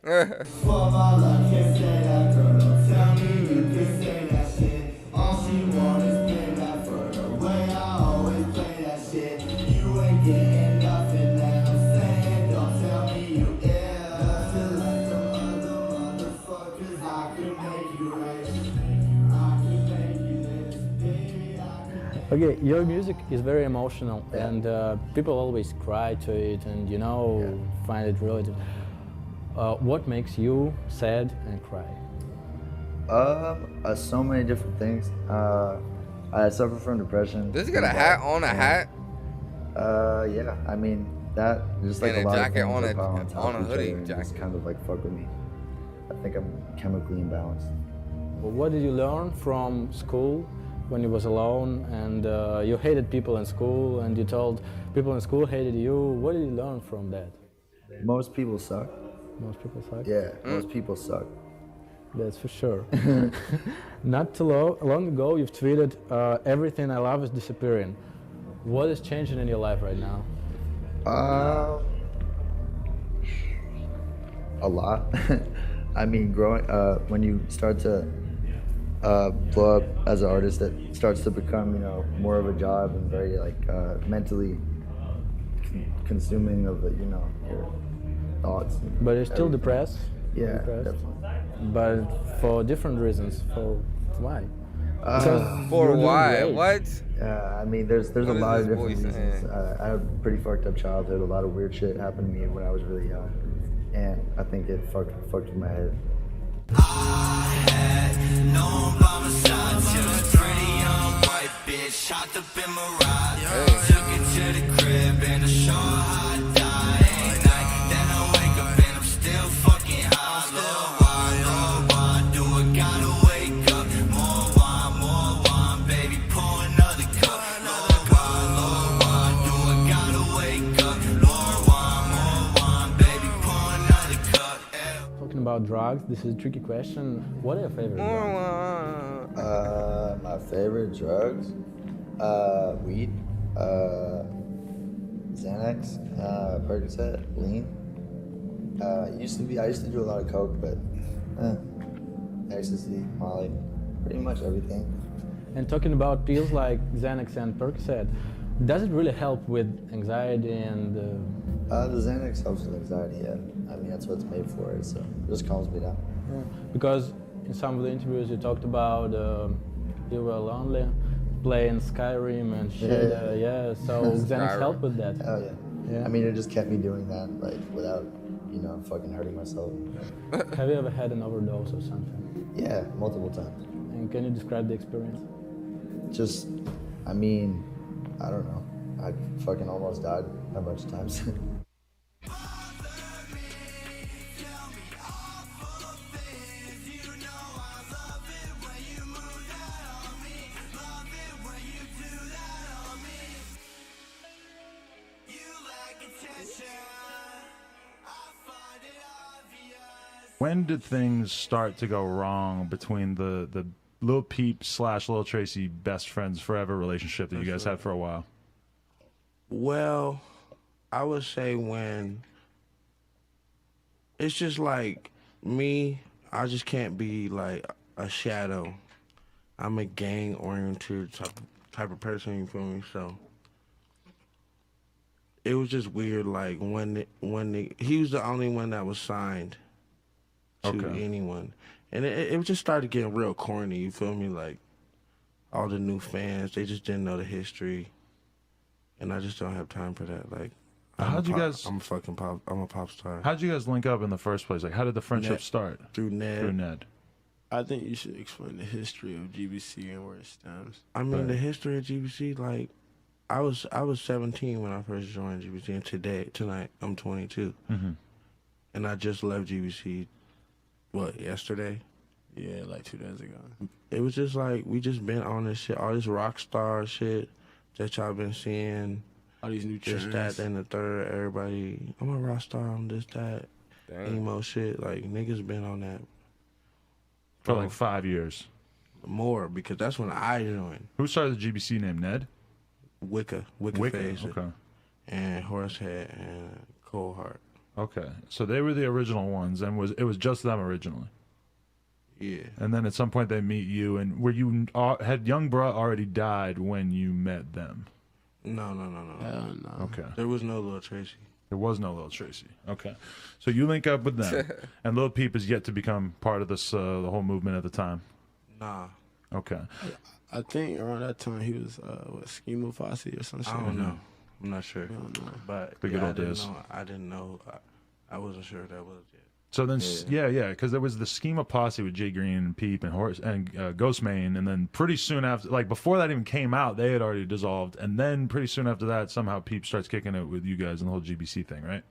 weird. For my life, can't say that girl. Tell me you can say that shit. All she want is payback for the way I always play that shit. You ain't getting nothing that I'm saying. Don't tell me you ill. Feel like the other motherfuckers. I could make you rich. I could make you this, baby. I could. Okay, your music is very emotional, and people always cry to it, and find it relative. What makes you sad and cry? So many different things. I suffer from depression. Does he got a hat on? A hat? Yeah. I mean that just like and a lot jacket of things on that pile on a top on a of each hoodie other and jacket. just kind of like fuck with me. I think I'm chemically imbalanced. What did you learn from school when you was alone and you hated people in school and you told people in school hated you? What did you learn from that? Most people suck. Most people suck? Yeah, most people suck. That's for sure. Not too long ago, you've tweeted, everything I love is disappearing. What is changing in your life right now? A lot. I mean, growing when you start to blow up as an artist, it starts to become, more of a job and very like mentally consuming of your thoughts. But you're still depressed? Yeah, depressed. definitely. But for different reasons. For why? For why? What? I mean, there's a lot of different reasons. I had a pretty fucked up childhood. A lot of weird shit happened to me when I was really young, and I think it fucked with my head. I had no one by my side till a pretty young white bitch hopped up in my ride. Took it to the crib and I showed her how I die. Ain't night, then I wake up and I'm still fucking high. Lord, why do I gotta wake up? More wine, baby, pour another cup. Lord, why do I gotta wake up? More wine, baby, pour another cup. Talking about drugs, this is a tricky question. What are your favorite drugs? My favorite drugs? Weed, Xanax, Percocet, lean. I used to do a lot of coke, but ecstasy, Molly, pretty much everything. And talking about pills like Xanax and Percocet, does it really help with anxiety and? The Xanax helps with anxiety. Yeah, I mean that's what it's made for. So it just calms me down. Yeah. Because in some of the interviews you talked about you were lonely, playing Skyrim and shit. Yeah, so Xanax helped with that. Oh yeah. I mean it just kept me doing that like without fucking hurting myself. Have you ever had an overdose or something? Yeah, multiple times. And can you describe the experience? Just, I mean, I don't know. I fucking almost died a bunch of times. When did things start to go wrong between the Lil Peep / Lil Tracy best friends forever relationship that you guys had for a while? Well, I would say when it's just like me, I just can't be like a shadow. I'm a gang-oriented type of person, you feel me? So it was just weird, like when he was the only one that was signed to anyone. And it just started getting real corny, you feel me? Like, all the new fans, they just didn't know the history. And I just don't have time for that. Like, I'm a pop star. How'd you guys link up in the first place? Like, how did the friendship start? Through Ned. Through Ned. I think you should explain the history of GBC and where it stems. I mean, the history of GBC, like, I was 17 when I first joined GBC, and tonight, I'm 22. Mm-hmm. And I just left GBC, yesterday? Yeah, like 2 days ago. It was just like, we just been on this shit, all this rock star shit that y'all been seeing. All these new this, trends. that, and the third. Everybody, I'm a rock star on this, that, emo shit. Like, niggas been on that. For like 5 years. More, because that's when I joined. Who started the GBC name? Ned? Wicca Phase. Okay. And Horsehead and Cold Heart. Okay, so they were the original ones, and it was just them originally. Yeah. And then at some point they meet you, and had Young Bruh already died when you met them? No. Hell no. Okay. There was no Lil Tracy. There was no Lil Tracy. Okay, so you link up with them, and Lil Peep is yet to become part of this the whole movement at the time. Nah. Okay. I think around that time he was Schema Posse or some shit. I don't know. I'm not sure. I don't know. But The good old days. I didn't know. I wasn't sure that was it. So then, because there was the Schema Posse with Jay Green and Peep and Ghostmane, and then pretty soon after, like before that even came out, they had already dissolved, and then pretty soon after that, somehow Peep starts kicking it with you guys and the whole GBC thing, right?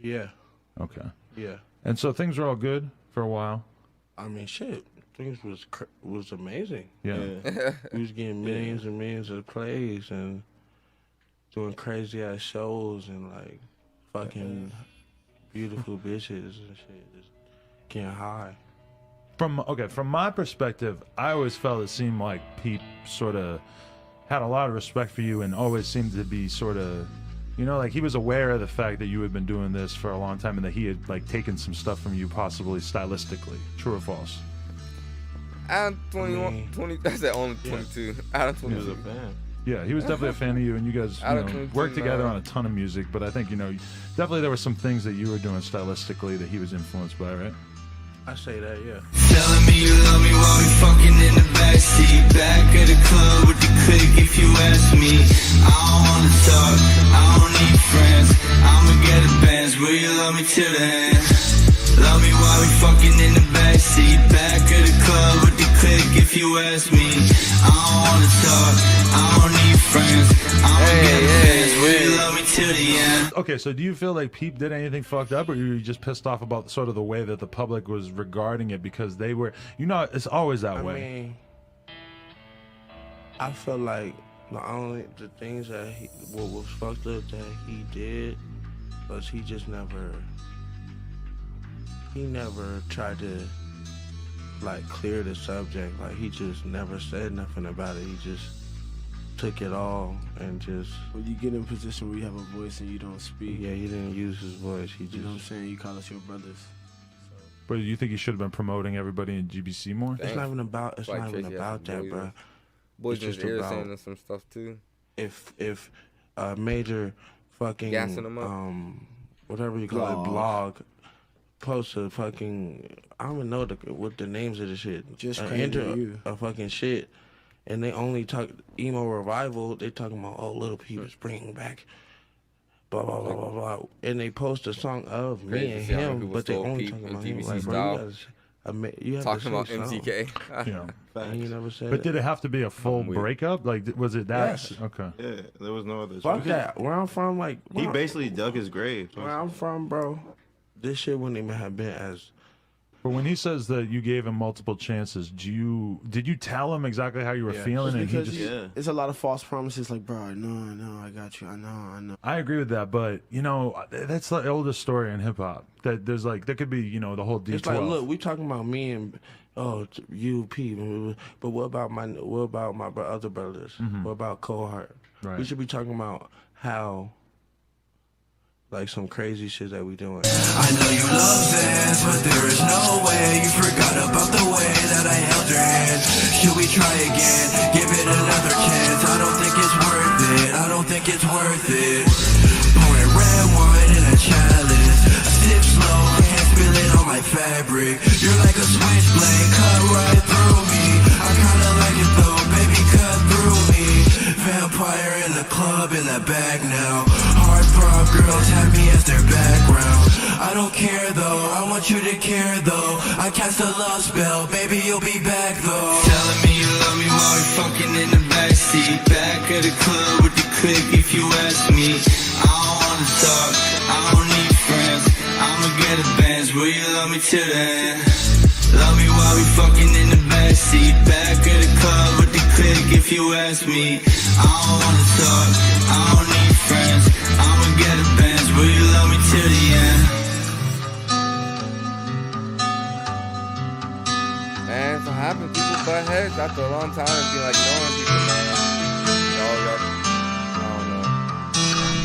Yeah. Okay. Yeah. And so things were all good for a while. I mean, shit. Things was amazing. Yeah. We was getting millions and millions of plays and doing crazy ass shows and like fucking beautiful bitches and shit, just getting high. From my perspective, I always felt it seemed like Peep sort of had a lot of respect for you and always seemed to be sort of, you know, like he was aware of the fact that you had been doing this for a long time and that he had like taken some stuff from you, possibly stylistically. True or false? Adam 21, 20. That's at only 22. Adam 22. He was a fan. Yeah, he was definitely a fan of you, and you guys worked together on a ton of music. But I think definitely there were some things that you were doing stylistically that he was influenced by, right? I say that, yeah. Telling me you love me while we fucking in the backseat. Back at the club with the clique if you ask me. I don't wanna talk, I don't need friends. I'ma get a Benz, will you love me till the end? Love me while we fucking in the backseat. Back at the club with the clique if you ask me. I don't wanna talk, I don't need friends. I'ma get a Benz, will you love me till the end? Okay, so do you feel like Peep did anything fucked up, or you just pissed off about sort of the way that the public was regarding it because they were, it's always that way. I mean, I feel like the things that what was fucked up that he did was he never tried to like clear the subject. Like he just never said nothing about it. He just took it all and just. When you get in a position where you have a voice and you don't speak. Yeah, he didn't use his voice. He just. You know what I'm saying? You call us your brothers. But do you think he should have been promoting everybody in GBC more? It's not even about. It's not even about that, bro. Boys just saying some stuff too. If a major fucking whatever you call it blog post a fucking, I don't even know what the names of the shit. Just enter a fucking shit, and they only talk emo revival. They talking about LIL PEEP is bringing back, blah blah blah blah blah, and they post a song of me and him, but they only talking about him. Like, bro, you have talking about MTK. Yeah, and you never said. But did it have to be a full breakup? Like, was it that? Yes. Okay. Yeah, there was no other. Fuck that. Where I'm from, like he basically dug his grave. Where I'm from, bro, this shit wouldn't even have been as. But when he says that you gave him multiple chances, did you tell him exactly how you were feeling? And he just it's a lot of false promises. Like, bro, no, I got you. I know. I agree with that, but that's the oldest story in hip hop. That there's like there could be the whole D12. It's like, look, we talking about me and you, P. But what about my other brothers? Mm-hmm. What about Cohort? Right. We should be talking about how. Like some crazy shit that we doing. I know you love this, but there is no way you forgot about the way that I held your hand. Should we try again? Give it another chance. I don't think it's worth it. I don't think it's worth it. Pouring red wine in a chalice. I sip slow, can't spill it on my fabric. You're like a switchblade, cut right through me. I kinda like it though, baby, cut through me. Vampire in the club in the back now. Heartthrob girls have me as their background. I don't care though, I want you to care though. I cast a love spell, baby you'll be back though. Telling me you love me while we fucking in the backseat. Back at the club with the clique if you ask me. I don't wanna talk, I don't need friends. I'ma get a Benz, will you love me till the end? Love me while we fucking in the backseat. Back at the club with the clique if you ask me. I don't wanna talk, I don't need friends. I'ma get a Benz, will you love me till the end? Man, it's what happened. People butt heads after a long time and be like knowing people, man. I don't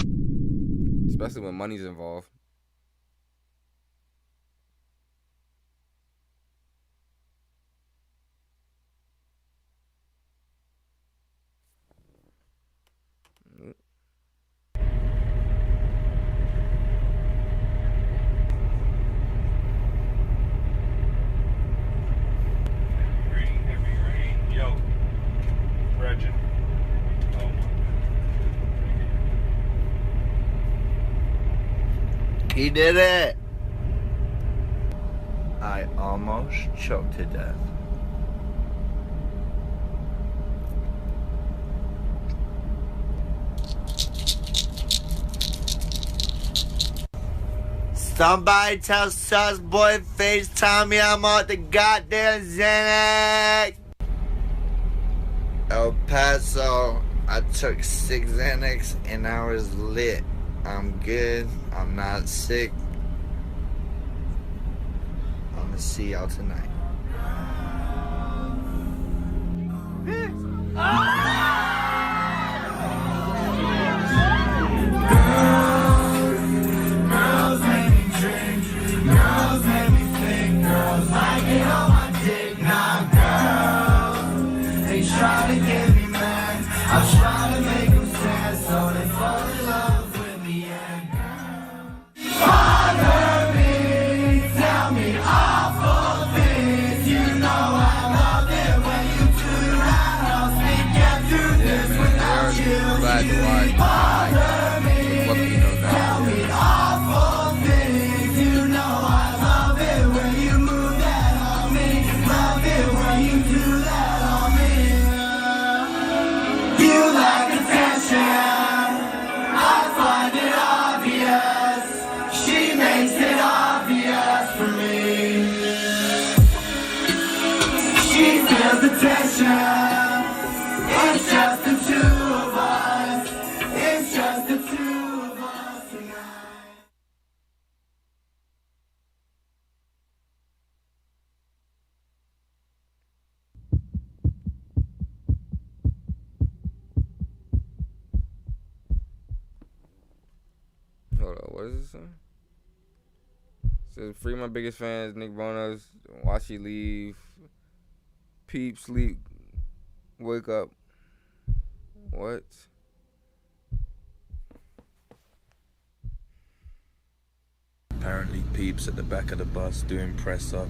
know. Especially when money's involved. Yo. legend. He did it! I almost choked to death. Somebody tell sus boy FaceTime me, I'm on the goddamn Xanax. El Paso, I took 6 Xanax and I was lit. I'm good, I'm not sick. I'm gonna see y'all tonight. Girls make me drink, girls make me think, girls like it on my dick, nah, girls. They try to get me mad, I try to make them sad, so they fall in love with me, yeah, girl. Bother me, tell me awful things, you know I love it when you do that, I'll speak get through this without you. Bother me, tell me awful things, you know I love it when you move that on me, love it when you do that on me. You like attention, I find it obvious, she makes it obvious for me. She feels the tension, it's just the two of us, it's just the two of us tonight. Hold on, what is this song? Says free my biggest fans, Nick Bonas, watch she leave, peep, sleep, wake up. What? Apparently Peep's at the back of the bus doing press up.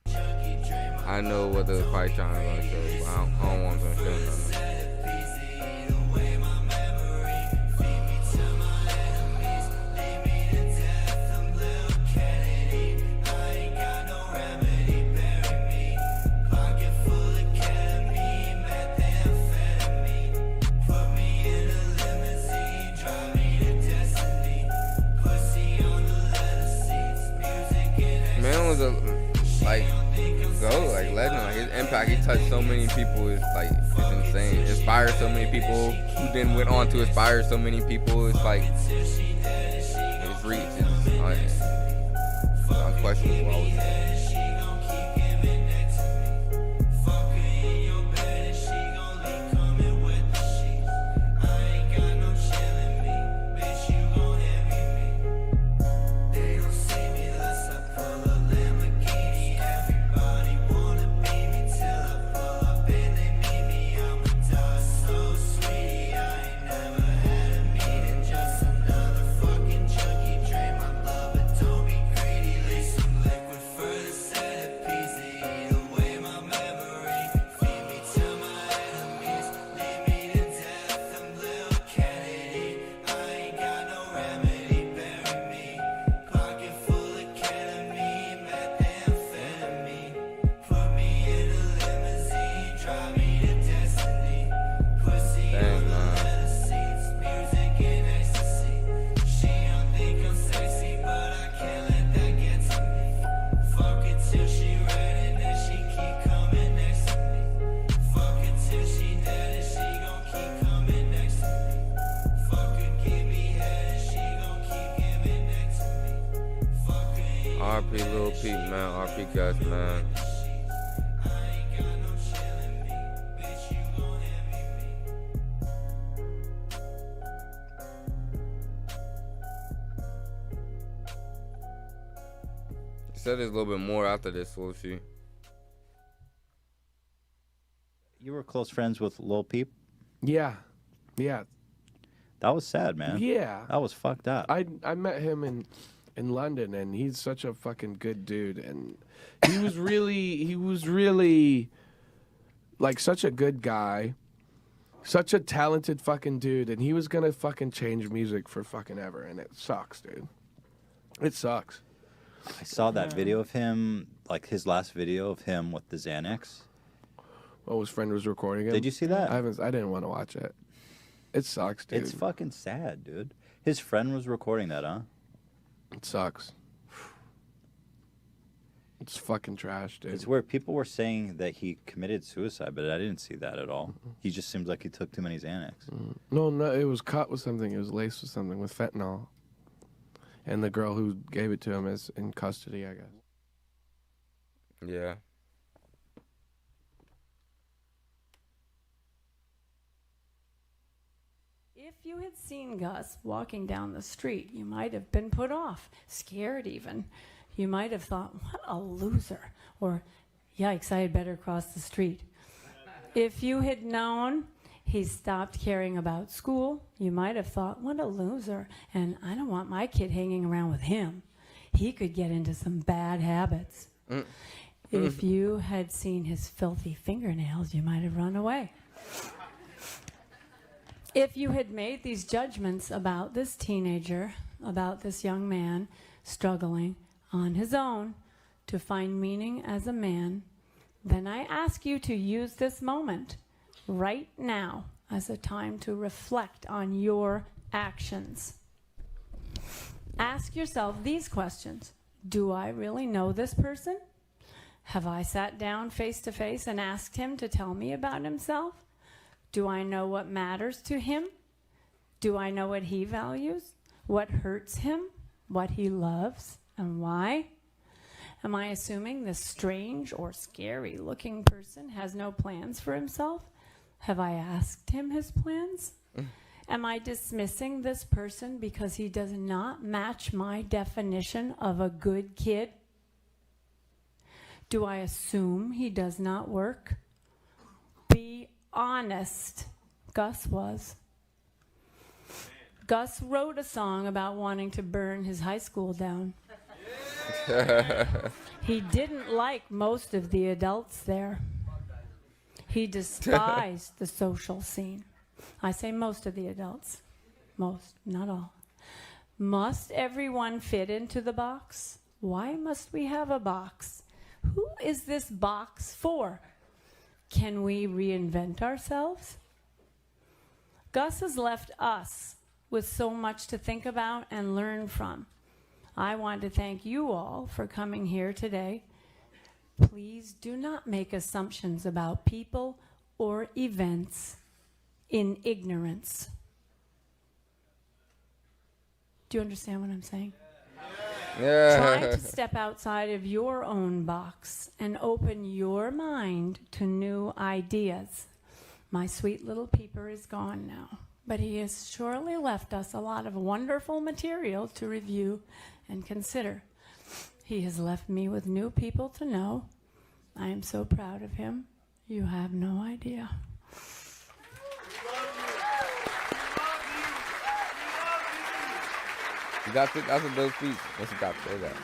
I know what the fight trying to show, but I don't want them to show nothing. Man was a legend. Like his impact, he touched so many people. It's insane. Inspired so many people who then went on to inspire so many people. It's like his reach is unquestionable. I would say. RP Lil Peep, man. RP guys, man. She said there's a little bit more after this, will she? You were close friends with Lil Peep? Yeah. Yeah. That was sad, man. Yeah. That was fucked up. I met him in London, and he's such a fucking good dude, and he was really like such a good guy, such a talented fucking dude, and he was gonna fucking change music for fucking ever, and it sucks, dude. It sucks. I saw that video of him, like his last video of him with the Xanax. Oh, his friend was recording him. Did you see that? I didn't want to watch it. It sucks, dude. It's fucking sad, dude. His friend was recording that, huh? It sucks. It's fucking trash, dude. It's where people were saying that he committed suicide, but I didn't see that at all. He just seems like he took too many Xanax. No, it was cut with something. It was laced with something, with fentanyl. And the girl who gave it to him is in custody, I guess. Yeah. If you had seen Gus walking down the street, you might have been put off, scared even. You might have thought, what a loser, or yikes, I had better cross the street. If you had known he stopped caring about school, you might have thought, what a loser, and I don't want my kid hanging around with him. He could get into some bad habits. If you had seen his filthy fingernails, you might have run away. If you had made these judgments about this teenager, about this young man struggling on his own to find meaning as a man, then I ask you to use this moment right now as a time to reflect on your actions. Ask yourself these questions. Do I really know this person? Have I sat down face to face and asked him to tell me about himself? Do I know what matters to him? Do I know what he values? What hurts him? What he loves? And why? Am I assuming this strange or scary looking person has no plans for himself? Have I asked him his plans? Am I dismissing this person because he does not match my definition of a good kid? Do I assume he does not work? Be honest. Gus was. Gus wrote a song about wanting to burn his high school down. He didn't like most of the adults there. He despised the social scene. I say most of the adults. Most, not all. Must everyone fit into the box? Why must we have a box? Who is this box for? Can we reinvent ourselves? Gus has left us with so much to think about and learn from. I want to thank you all for coming here today. Please do not make assumptions about people or events in ignorance. Do you understand what I'm saying? Yeah. Try to step outside of your own box and open your mind to new ideas. My sweet little peeper is gone now, but he has surely left us a lot of wonderful material to review and consider. He has left me with new people to know. I am so proud of him. You have no idea. You got to, that's a dope speech. That's what got to say that.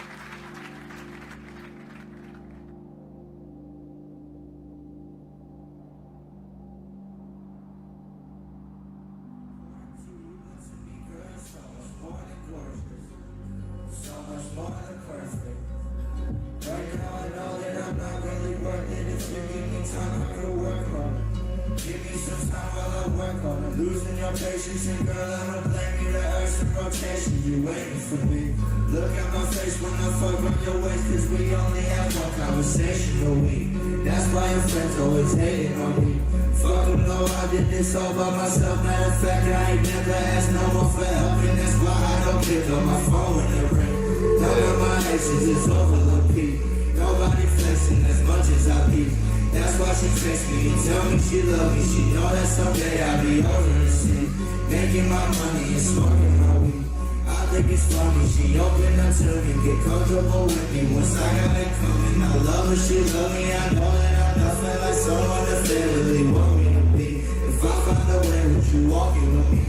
Losing your patience, and girl, I don't blame you. The earth's in rotation, you waiting for me. Look at my face when I fuck on your waist, cause we only have one conversation a week. That's why your friends always hating on me. Fuck them, no, I did this all by myself. Matter of fact, I ain't never asked no one for help, and that's why I don't pick up my phone when it ring. None of my exes is over, Lil Peep. Nobody flexing as much as I be. That's why she text me and tell me she love me. She know that someday I'll be older and see. Making my money and smoking my weed. I think it's funny, she opened up to me. Get comfortable with me once I got it coming. I love her, she love me. I know that I'm nothing like someone that they really want me to be. If I find a way with you walking with me,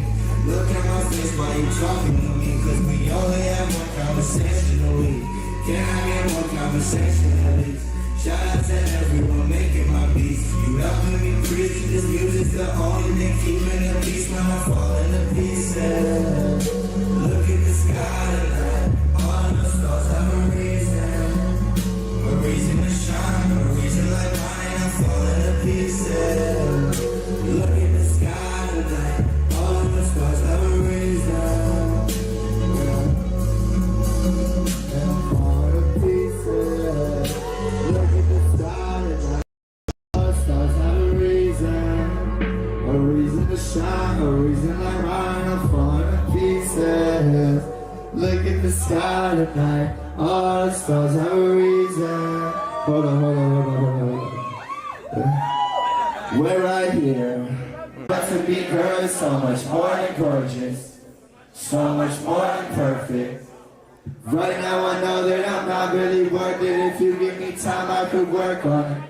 look at my face while you talking to me. Cause we only have one conversation a week. Can I get one conversation at least? Shout out to everyone making my beats. You helping me breathe. This music's the only thing keeping the peace when I'm falling to pieces. Look at the sky tonight, all the stars have a reason to shine, a reason like mine. I'm falling to pieces. Look at the sky tonight, all the stars have a reason. I'm falling to pieces. Look at the sky tonight, all the stars have a reason to shine, a reason like mine. I'm falling to pieces. Look at the sky tonight, all the stars have a reason. Hold on. We're right here. But to be girl is so much more than gorgeous, so much more than perfect. Right now I know that I'm not really worth it. If you give me time, I could work on it.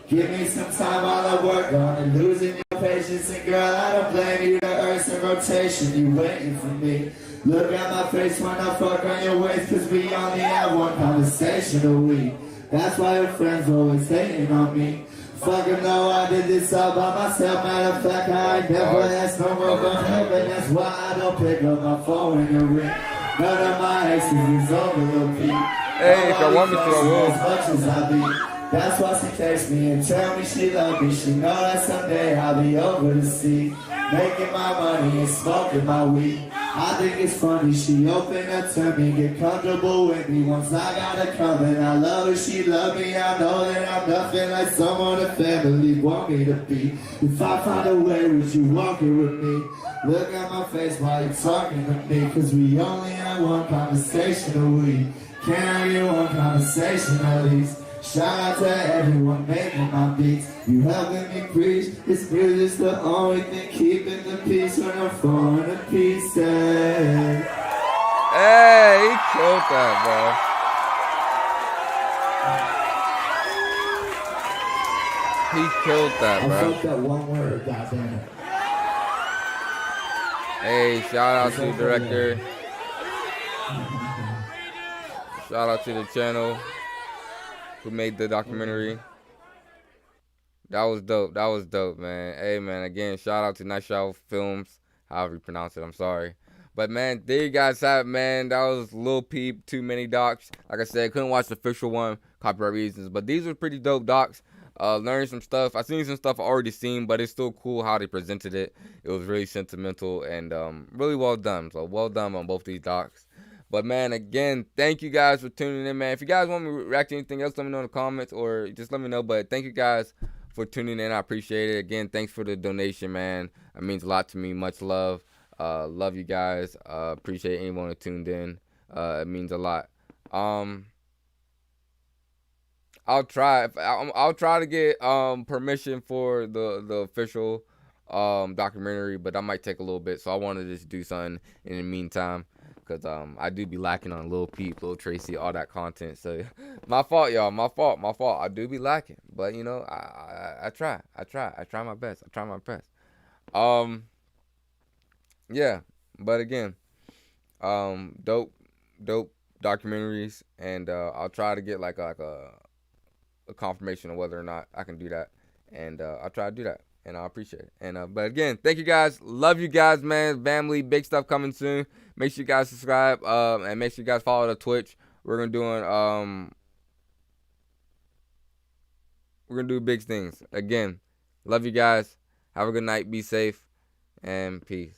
Give me some time, I'll work on it. Losing your patience, and girl, I don't blame you. The earth's in rotation, you waiting for me. Look at my face when I fuck on your waist, cause we only have one conversation a week. That's why your friends always hating on me. Fucking know I did this all by myself. Matter of fact, I never asked no one for help, and that's why I don't pick up my phone in the ring. None of my exes is over, Lil Peep. Hey, if I want me to, I will. As much as I be. That's why she texts me and tell me she love me. She know that someday I'll be over the sea, making my money and smoking my weed. I think it's funny, she opened up to me, get comfortable with me once I got her coming. I love her, she love me, I know that I'm nothing like someone the family want me to be. If I find a way, would you walk it with me? Look at my face while you're talking to me, cause we only have one conversation a week. Can I get one conversation at least? Shout out to everyone making my beats. You helping me preach. This music's the only thing keeping the peace when I'm falling to pieces. Hey, he killed that, bro. He killed that, bro. I fucked up one word, goddamn it. Hey, shout out to the director. Shout out to the channel who made the documentary. That was dope, man. Hey, man, again, shout out to Night Show Films, however you pronounce it, I'm sorry. But, man, there you guys have it, man. That was Lil Peep, Too Many Docs. Like I said, couldn't watch the official one, copyright reasons. But these were pretty dope docs. Learned some stuff. I seen some stuff I already seen, but it's still cool how they presented it. It was really sentimental and really well done. So, well done on both these docs. But, man, again, thank you guys for tuning in, man. If you guys want me to react to anything else, let me know in the comments or just let me know. But thank you guys for tuning in. I appreciate it. Again, thanks for the donation, man. It means a lot to me. Much love. Love you guys. Appreciate anyone who tuned in. It means a lot. I'll try to get permission for the official documentary, but that might take a little bit. So I wanted to just do something in the meantime. Because I do be lacking on Lil Peep, Lil Tracy, all that content. So, my fault, y'all. My fault. I do be lacking. But, you know, I try. I try my best. Yeah. But, again, dope documentaries. And I'll try to get, like a confirmation of whether or not I can do that. And I'll try to do that. And I appreciate it. And but again, thank you guys. Love you guys, man. Family, big stuff coming soon. Make sure you guys subscribe. And make sure you guys follow the Twitch. We're gonna do big things. Again, love you guys. Have a good night. Be safe. And peace.